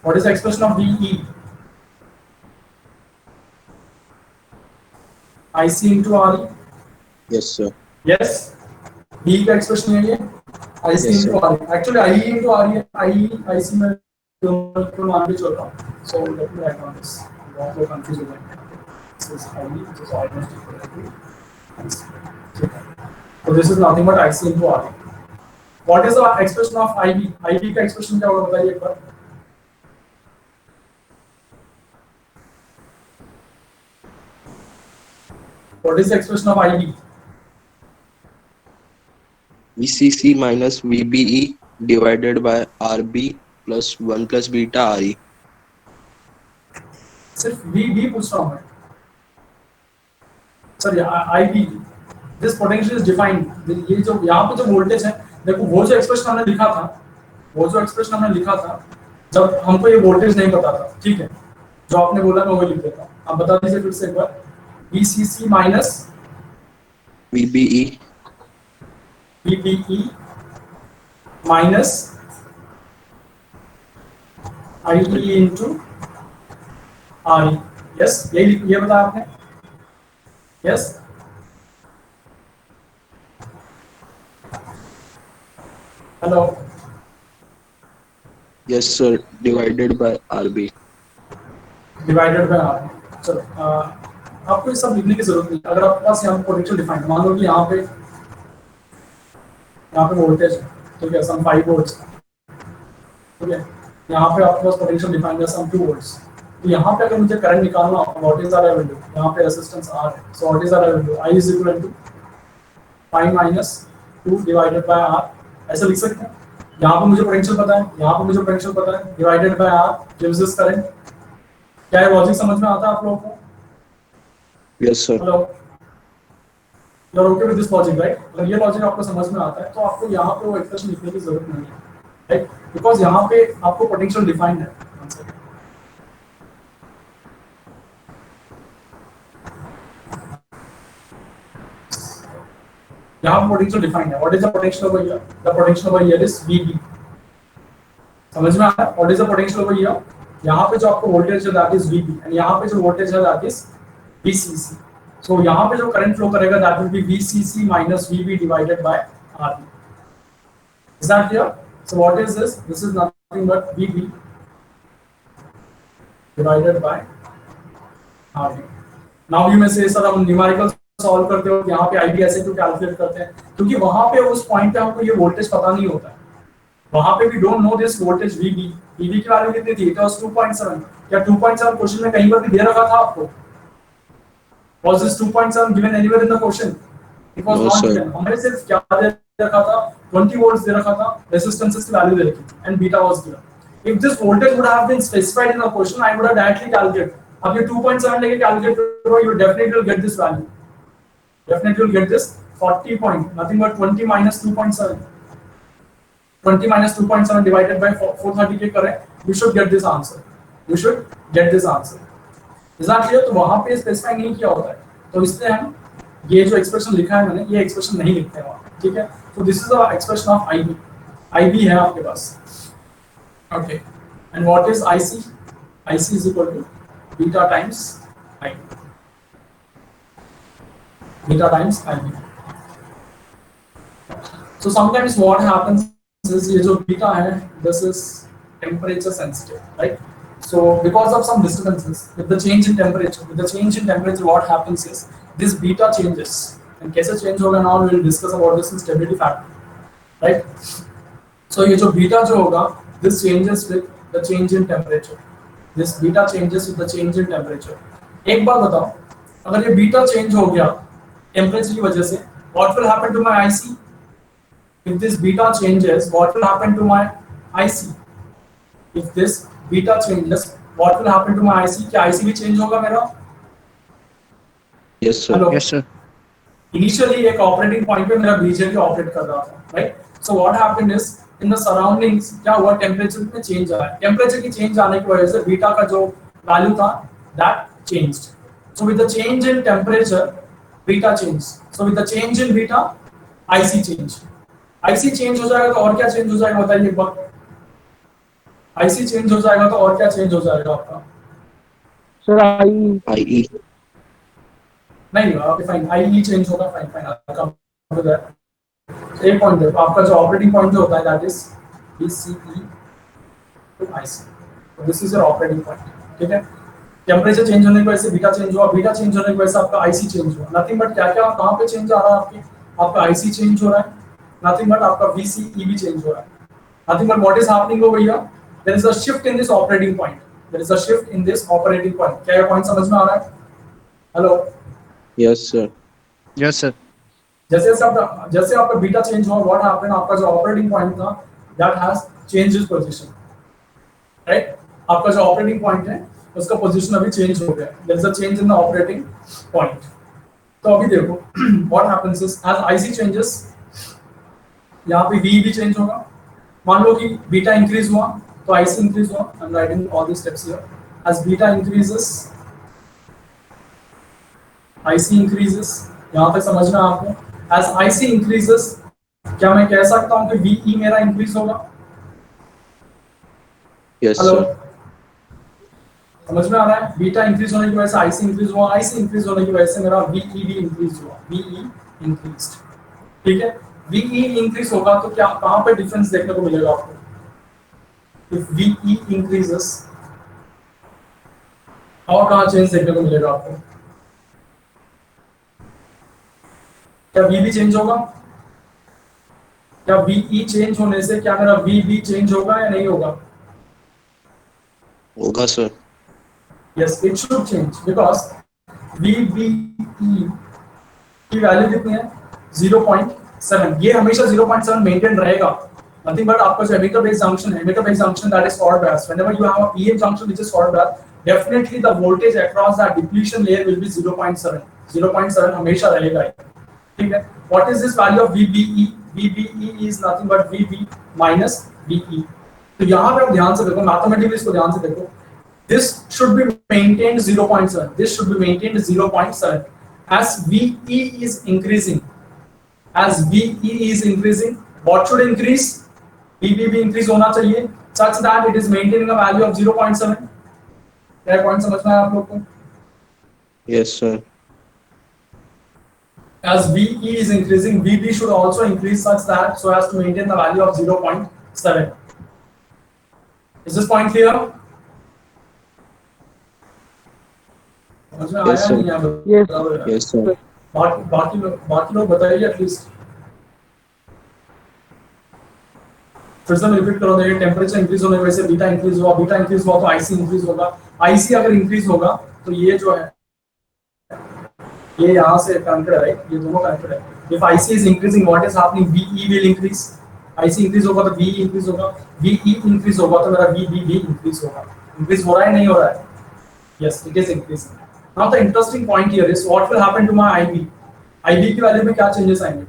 What is expression of VE? IC into RE. Yes sir. Yes. V का expression है ये. IC Yes, into RE. Actually IE into RE, IC में दोनों मान के चल रहा हूँ. So let me write down this. बहुत लोग कंफ्यूज हो जाएंगे. This is IE, which is almost equal to IC. So this is nothing but IC into RE. What is the expression of IB? IB का expression क्या होगा बताइए एक बार. What is the expression of IB? VCC minus VBE divided by RB plus 1 plus beta RE. सिर्फ VB पूछ रहा हूँ मैं. Sir IB. This potential is defined. ये जो यहाँ पे जो वोल्टेज है, देखो वो जो एक्सप्रेशन हमने लिखा था, जब हमको ये वोल्टेज नहीं पता था, ठीक है, जो आपने बोला मैं वही लिख देता हूँ. आप बता दीजिए फिर से एक बार. VCC minus VBE minus IE into RE. Yes, ये बताया आपने. Yes. Hello. Yes, sir. Divided by RB. Divided by R. चलो आपको ये सब लिखने की जरूरत नहीं। अगर आपके पास यहाँ पोटेंशियल डिफाइन, मान लो कि यहाँ पे वोल्टेज है, ठीक है, सम 5 वोल्ट्स, ठीक है, यहाँ पे आपके पास पोटेंशियल डिफाइन है सम 2 वोल्ट्स। तो यहाँ पे अगर मुझे करंट निकालना हो, व्हाट इज आर वैल्यू, यहाँ पे रेजिस्टेंस R है, so what is R value, I is equal to 5 minus 2 divided by R, ऐसा लिख सकते हैं। यहाँ पे मुझे पोटेंशियल पता है, यहाँ पे मुझे पोटेंशियल पता है, divided by R gives this current. क्या ये लॉजिक समझ में आता है आप लोगों को? Yes, sir. Hello, you are okay with this logic, right? अगर ये लॉजिक आपको समझ में आता है तो आपको यहाँ पे वो एक्सप्रेशन लिखने की जरूरत नहीं है, राइट? बिकॉज यहाँ पे आपको पोटेंशियल डिफाइंड है। यहाँ पोटेंशियल डिफाइंड है। What is the potential over here? The potential over here is VB। समझ में आ रहा है? What is the potential over here? यहाँ पे जो आपको वोल्टेज है दैट इज VB एंड यहाँ पे जो वोल्टेज है दैट इज VCC। सो यहाँ पे जो करंट फ्लो करेगा that will B VCC minus VB divided by RB। Is that clear? So what is this? This is nothing but VB divided by RB। Now you may से sir हम numerical solve करते हो यहाँ पे IB ऐसे क्यों calculate करते हैं? क्योंकि वहां पे उस पॉइंट पे हमको ये वोल्टेज पता नहीं होता है। वहां पे we don't know this voltage VB की वैल्यू कितनी थी? It was 2.7। क्या 2.7 क्वेश्चन में कहीं पर भी दे रखा था आपको? Was this 2.7 given anywhere in the question? It was not given। हमें सिर्फ क्या दे रखा था? 20 वोल्ट्स दे रखा था, रेजिस्टेंसेस की वैल्यू दे रखी थी and beta was given. If this voltage would have been specified in the question, I would have directly calculated। अब ये 2.7 लेके कैलकुलेट करो, you definitely will get this value। Definitely will get this 40 point, nothing but 20 minus 2.7। 20 minus 2.7 divided by 430 के करें, you should get this answer। You should get this answer। Is that clear? तो वहाँ पे specify नहीं किया होता है, तो इसलिए हम ये जो एक्सप्रेशन लिखा है मैंने, ये एक्सप्रेशन नहीं लिखते हैं वहाँ, ठीक है? तो this is the expression of IB। IB है आपके पास, okay? And what is IC? IC is equal to beta times IB। Beta times IB। So sometimes what happens is ये जो beta है, this is temperature sensitive, right? So because of some disturbances, with the change in temperature, what happens is this beta changes, and कैसे change होगा now we will discuss about this in stability factor, right? So ये जो beta जो होगा, this changes with the change in temperature। This beta changes with the change in temperature। एक बार बताओ, अगर ये beta change हो गया टेम्परेचर की वजह से, what will happen to my IC? If this beta changes, what will happen to my IC? If this beta changes, what will happen to my IC? क्या IC भी चेंज होगा मेरा? Yes, sir. Hello? Yes, sir. Initially एक operating point पे मेरा BJT operate कर रहा था, right? So what happened is in the surroundings क्या हुआ? टेम्परेचर में चेंज आया। टेम्परेचर की चेंज आने की वजह से बीटा का जो वैल्यू था that changed। So with the change in temperature, beta change। So with the change in beta, IC change। IC change हो जाएगा तो और क्या चेंज हो जाएगा बताइए एक बार? IC चेंज हो जाएगा तो और क्या चेंज हो जाएगा आपका? Sir, I IE. नहीं, ओके फाइन, IE चेंज होगा, fine fine, I'll come to that। एक पॉइंट है, तो आपका जो ऑपरेटिंग पॉइंट जो होता है that is BCE to IC। तो this is your operating point, ठीक है? टेम्परेचर चेंज होने की वजह से बीटा चेंज हुआ, बीटा चेंज होने की वजह से आपका IC चेंज हुआ। नथिंग बट क्या क्या कहाँ पे चेंज आ रहा है आपके? आपका IC चेंज हो रहा है, नथिंग बट आपका VCE भी चेंज हो रहा है। Nothing but what is happening over here? There is a shift in this operating point. There is a shift in this operating point. क्या ये पॉइंट समझ में आ रहा है? Hello? Yes, sir. Yes, sir. जैसे आपका बीटा चेंज हुआ, व्हाट हैपेंड? आपका जो ऑपरेटिंग पॉइंट था that has changed its position, right? आपका जो ऑपरेटिंग पॉइंट है उसका पोजीशन अभी चेंज हो गया। There is a change in the operating point. तो अभी देखो what happens is as IC changes, यहाँ पे V भी चेंज होगा। मान लो कि बीटा इंक्रीज हुआ तो IC इंक्रीज हुआ। I am writing all the steps here. As beta increases, IC increases. यहाँ तक समझना है आपको? एज IC इंक्रीजेस, क्या मैं कह सकता हूँ कि VE मेरा इंक्रीज होगा? Yes, hello, sir. समझ में आ रहा है? बीटा इंक्रीज होने की वजह से IC इंक्रीज हुआ, IC इंक्रीज होने की वजह से मेरा VE भी इंक्रीज हुआ, VE इंक्रीज्ड, ठीक है? VE इंक्रीज होगा तो क्या कहाँ पे डिफरेंस देखने को मिलेगा आपको? if VE increases, और कहाँ चेंज देखने को मिलेगा आपको? क्या VB चेंज होगा? क्या VE चेंज होने से क्या मेरा VB चेंज होगा या नहीं होगा? होगा sir. Yes, it should change because VBE की वैल्यू कितनी है? 0.7. ये हमेशा 0.7 मेंटेन रहेगा. Nothing but आपका जो emitter base junction that is forward bias. Whenever you have a PN junction which is forward bias, definitely the voltage across that depletion layer will be 0.7. 0.7 हमेशा रहेगा. ठीक है? What is this value of VBE? VBE is nothing but VB minus VE. तो यहाँ पे आप ध्यान से देखो, मैथमेटिकली इसको ध्यान से देखो. This should be maintained 0.7. This should be maintained 0.7. As VE is increasing, what should increase? VB भी increase होना चाहिए, such that it is maintaining a value of 0.7. क्या पॉइंट समझ में आया आप लोग को? Yes sir. As VE is increasing, VB should also increase such that so as to maintain the value of 0.7. Is this point clear? समझ में आया नहीं आया? Yes sir. बाकी लोग बताइए एटलीस्ट. फिर से मैं रिपीट करूँ, देखिए टेम्परेचर इंक्रीज होने की वजह से बीटा इंक्रीज हुआ तो आईसी इंक्रीज होगा. आईसी अगर इंक्रीज होगा तो ये जो है ये यहाँ से कनेक्टेड है, राइट? ये दोनों कनेक्टेड है. If IC is increasing, what is happening? VE will increase. IC increase होगा तो वीई इंक्रीज होगा, वीई इंक्रीज होगा तो मेरा वीबी भी इंक्रीज होगा. इंक्रीज हो रहा है नहीं हो रहा है? Yes, it is increasing. Now the interesting point here is what will happen to my IB. IB की वैल्यू में क्या चेंजेस आएंगे?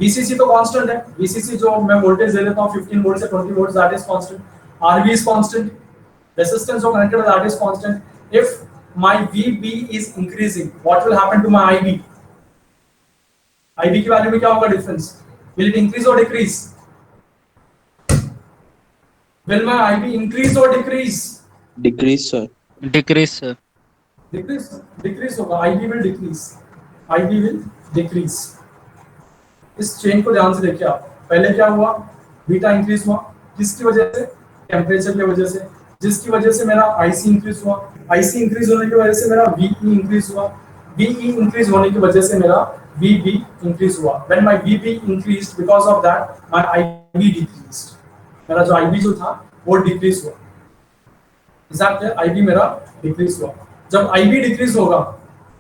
VCC तो कांस्टेंट है. VCC जो मैं वोल्टेज दे देता हूं 15 वोल्ट से 20 volt, that is constant. RV is constant. Resistance जो कनेक्टेड है that is constant. If my VB is increasing, what will happen to my IB? IB की वैल्यू में क्या होगा difference? Will it increase or decrease? Will my IB increase or decrease? Decrease sir. Decrease sir. Decrease होगा. IB will decrease. IB will decrease. इस chain को ध्यान से देखिए आप. पहले क्या हुआ? बीटा इंक्रीज हुआ. किसकी वजह से? टेम्परेचर की वजह से, जिसकी वजह से मेरा आईसी इंक्रीज हुआ. आईसी इंक्रीज होने की वजह से मेरा वीई इंक्रीज हुआ. वीई इंक्रीज होने की वजह से मेरा वीबी इंक्रीज हुआ. When my VB increased, because of that my IB decreased. मेरा जो आईबी जो था वो डिक्रीज हुआ. एग्जैक्ट है, आईबी मेरा डिक्रीज हुआ. जब आईबी डिक्रीज होगा,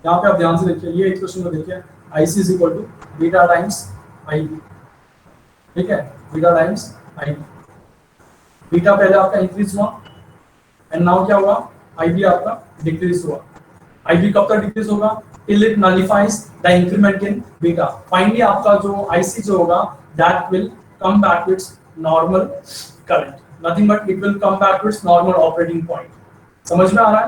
यहाँ पे आप ध्यान से देखिए, ये इक्वेशन को देखिए, IC is equal to beta times IB. ठीक है, बीटा टाइम्स आईबी. बीटा पहले आपका इंक्रीज हुआ एंड नाउ क्या हुआ? आईबी आपका डिक्रीज हुआ. आईबी कब तक डिक्रीज होगा? Till it nullifies the increment in beta. Finally आपका जो आईसी जो होगा that will come back to its normal current. Nothing but it will come back to its normal operating point. समझ में आ रहा है?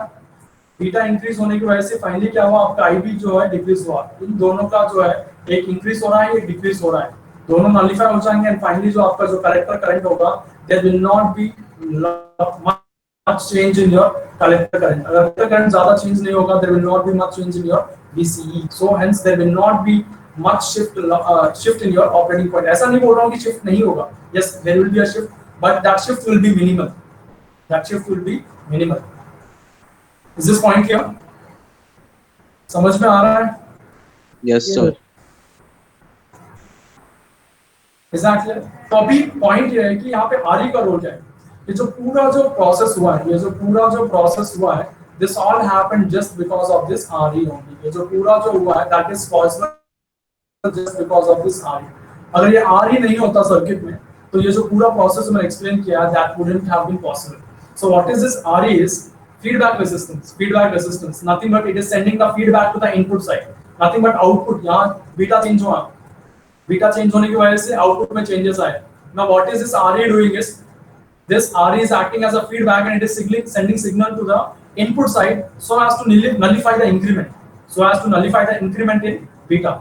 बीटा इंक्रीज होने की वजह से फाइनली क्या हुआ? आपका आईबी जो है डिक्रीज हुआ. इन दोनों का जो है एक इंक्रीज हो रहा है, एक डिक्रीज हो रहा है. दोनों नलिफाई हो जाएंगे एंड फाइनली जो आपका जो कलेक्टर करंट होगा, there will not be much change in your collector current. अगर collector current ज़्यादा change नहीं होगा, there will not be much change in your VCE. So hence there will not be much shift in your operating point. ऐसा नहीं बोल रहा हूँ कि shift नहीं होगा. Yes, there will be a shift, but that shift will be minimal. That shift will be minimal. Is this point clear? समझ में आ रहा है? Yes sir. Exactly. तो अभी पॉइंट ये है कि यहाँ पे RE का रोल क्या है? ये जो पूरा जो प्रोसेस हुआ है, this all happened just because of this RE only. ये जो पूरा जो हुआ है, that is possible just because of this RE. अगर ये RE नहीं होता सर्किट में, तो ये जो पूरा प्रोसेस मैंने एक्सप्लेन किया, that wouldn't have been possible. So what is this RE is feedback resistance. Nothing but it is sending the feedback to the input side. Nothing but output. यहाँ बीटा चेंज हुआ, beta change होने की वजह से output में changes आए. Now what is this RE doing is this RE is acting as a feedback and it is sending signal to the input side so as to nullify the increment in beta.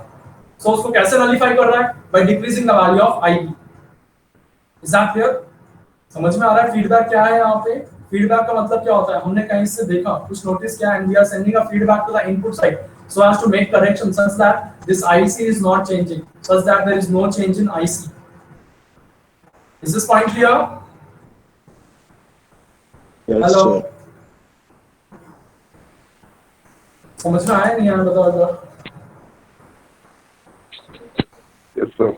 So उसको कैसे nullify कर रहा है? By decreasing the value of IB. Is that clear? समझ में आ रहा है फीडबैक क्या है यहाँ पे? फीडबैक का मतलब क्या होता है? हमने कहीं से देखा, कुछ नोटिस किया and we are sending a feedback to the input side so as to make correction such that this IC is not changing, such that there is no change in IC. Is this point clear? Yes, hello, sir. समझ में आया नहीं आया बताओ एक बार। Yes, sir.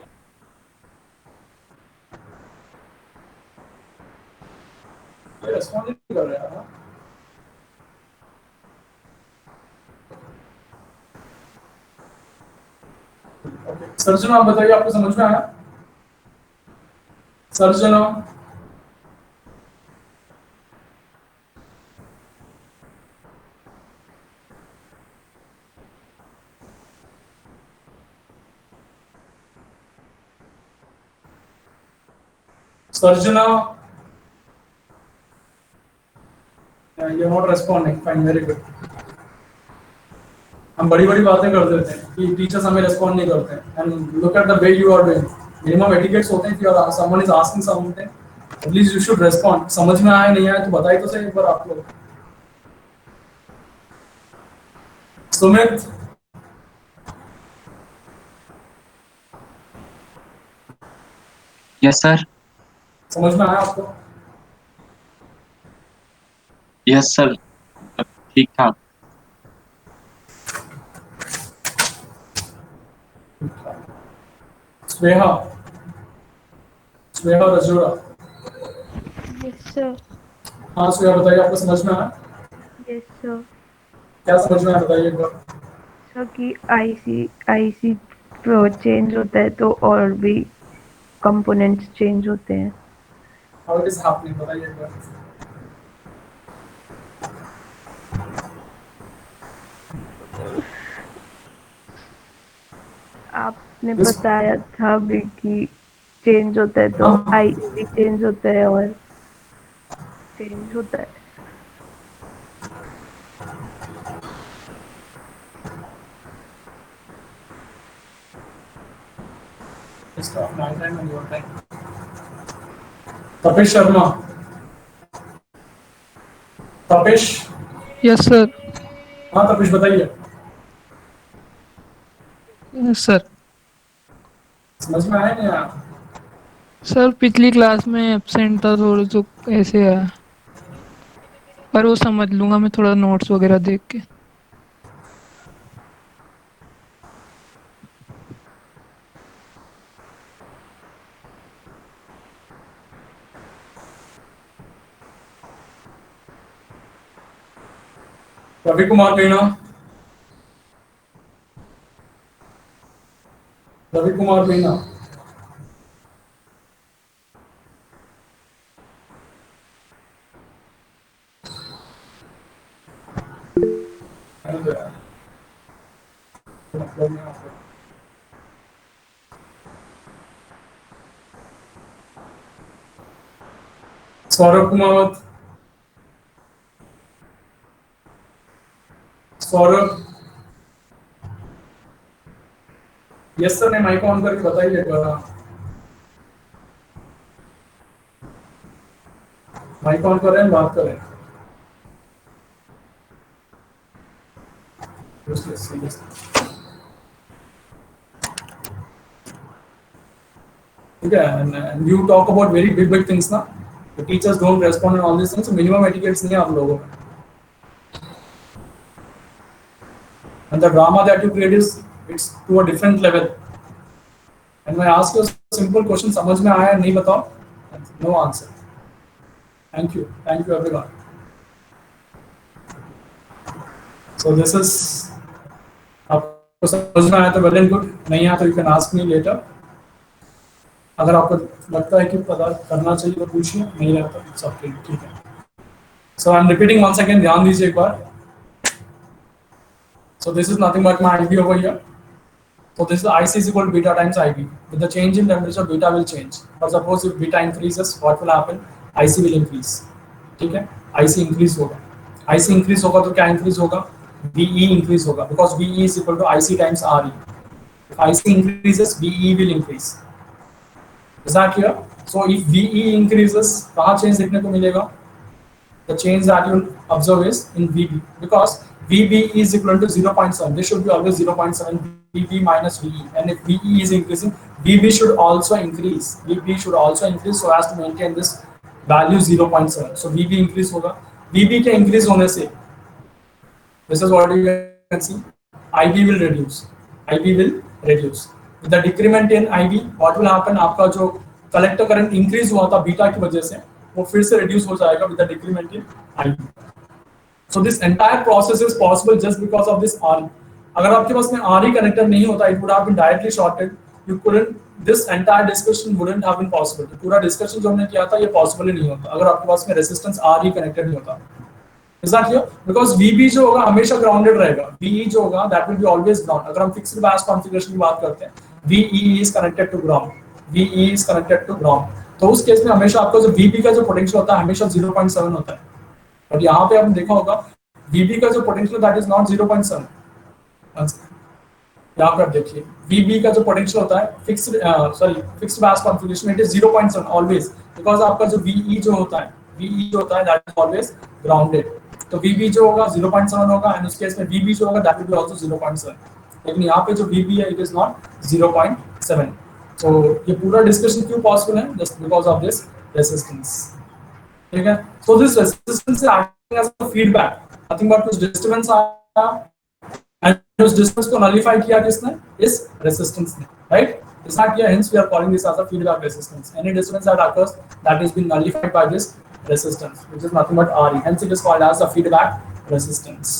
ये respond नहीं कर रहा है। ओके, सर्जन आप बताइए, आपको समझ में आया? Sarjan Sarjana, you're not responding. Fine, very good. हम बड़ी बड़ी बातें कर देते हैं कि टीचर्स हमें रेस्पॉन्ड नहीं करते हैं, and look at the way you are doing. Minimum etiquettes होते हैं कि अगर someone is asking something, at least you should respond. समझ में आया नहीं आया तो बताइए तो सही एक बार आप लोग। Sumit, yes sir. समझ में आया आपको? यस सर, ठीक ठाक। स्नेहा, स्नेहा रजोरा। Yes sir. हाँ स्नेहा बताइए, आपको समझ में आया? Yes sir. क्या समझ में आया बताइए एक बार। सर कि आईसी प्रो चेंज होता है तो और भी कंपोनेंट्स चेंज होते हैं। हाउ इट इज हैपनिंग बताइए एक बार। आपने बताया था अभी कि चेंज होता है तो आईसी चेंज होता है और चेंज होता है। Stop my time and your time. Tapesh Sharma, Tapesh. Yes sir. हाँ तपेश बताइए। Yes sir. समझ में आया नहीं आया? सर पिछली क्लास में एब्सेंट था थोड़ा, तो ऐसे आया, पर वो समझ लूंगा मैं थोड़ा नोट्स वगैरह देख के। रवि कुमार मीणा, रवि कुमार मीणा। सौरभ कुमार, सौरभ। यस सर ने माइक ऑन करके बताइए एक बार। माइक ऑन कर रहे हैं, बात करें। ठीक है, and you talk about very big things ना, the teachers don't respond and all these things, so minimum etiquettes नहीं है आप लोगों में, and the drama that you create is it's to a different level, and मैं ask you a simple question, समझ में आया नहीं बताओ, no answer. Thank you everyone. So this is, आपको समझ में आया तो well and good, नहीं आया तो you can ask me later. अगर आपको लगता है कि पता करना चाहिए तो पूछिए, नहीं लगता तो सब ठीक है। So I am repeating once again, ध्यान दीजिए एक बार। So this is nothing but my IV over here. So this is IC is equal to beta times IB. With the change in temperature, beta will change. But suppose if beta increases, what will happen? IC will increase. ठीक है? IC increase होगा। IC increase होगा तो क्या increase होगा? VE increase होगा, because VE is equal to IC times RE. If IC increases, VE will increase. Is that clear? So if VE increases, कहाँ change देखने को मिलेगा? The change that you observe is in VB, because VB is equal to 0.7. This should be always 0.7 VB minus VE. And if VE is increasing, VB should also increase. VB should also increase so as to maintain this value 0.7, so VB increase होगा, VB के increase होने से this is what you can see, IB will reduce, IB will reduce with the decrement in IB. what will happen, आपका जो collector current increase हुआ था beta की वजह से वो फिर से रिड्यूस हो जाएगा with the decrement in IB. so this entire process is possible just because of this RE. अगर आपके पास में RE कनेक्टर नहीं होता, it would have been directly shorted, you couldn't, this entire discussion wouldn't have been possible. तो पूरा discussion जो हमने किया था ये पॉसिबल ही नहीं होता अगर आपके पास में रेजिस्टेंस RE कनेक्टेड नहीं होता. Is that clear? Because VB जो होगा हमेशा ग्राउंडेड रहेगा, VE जो होगा that will be always ground. अगर हम फिक्स्ड बायस कॉन्फ़िगरेशन की बात करते हैं, VE is connected to ground, VE is connected to ground. तो उस केस में हमेशा आपका जो VB का जो पोटेंशियल होता है हमेशा 0.7 होता है. और यहाँ पे आपने देखा होगा VB का जो पोटेंशियल that is not 0.7. यहाँ पे आप देखिए VB का जो पोटेंशियल होता है fixed bias configuration it is 0.7 always, because आपका जो VE जो होता है दैट इज ऑलवेज ग्राउंडेड. तो VB जो होगा 0.7 होगा एंड उस केस में VB जो होगा दैट विल बी आल्सो 0.7. लेकिन यहाँ पे जो VB है इट इज नॉट 0.7. तो ये पूरा डिस्कशन क्यों पॉसिबल है, just because of this resistance. ठीक है, so this resistance is acting as a feedback, nothing but कुछ डिस्टर्बेंस आया एंड उस डिस्टेंस को नलिफाई किया किसने, इस रेजिस्टेंस ने, right. Is not here, hence we are calling this as a feedback resistance. Any disturbance that occurs that is being nullified by this resistance, which is nothing but RE. Hence, it is called as a feedback resistance.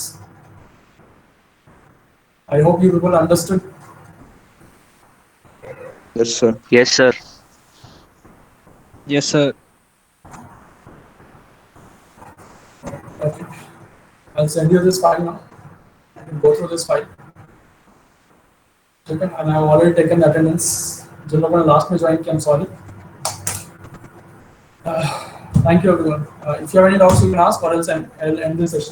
I hope you people understood. Yes, sir. Yes, sir. Yes, sir. Okay. I'll send you this file now. You can go through this file. Okay. And I have already taken attendance. जिन लोगों ने last में join किया, I'm sorry. Thank you everyone. If you have any doubts, you can ask, or else I'll end this session.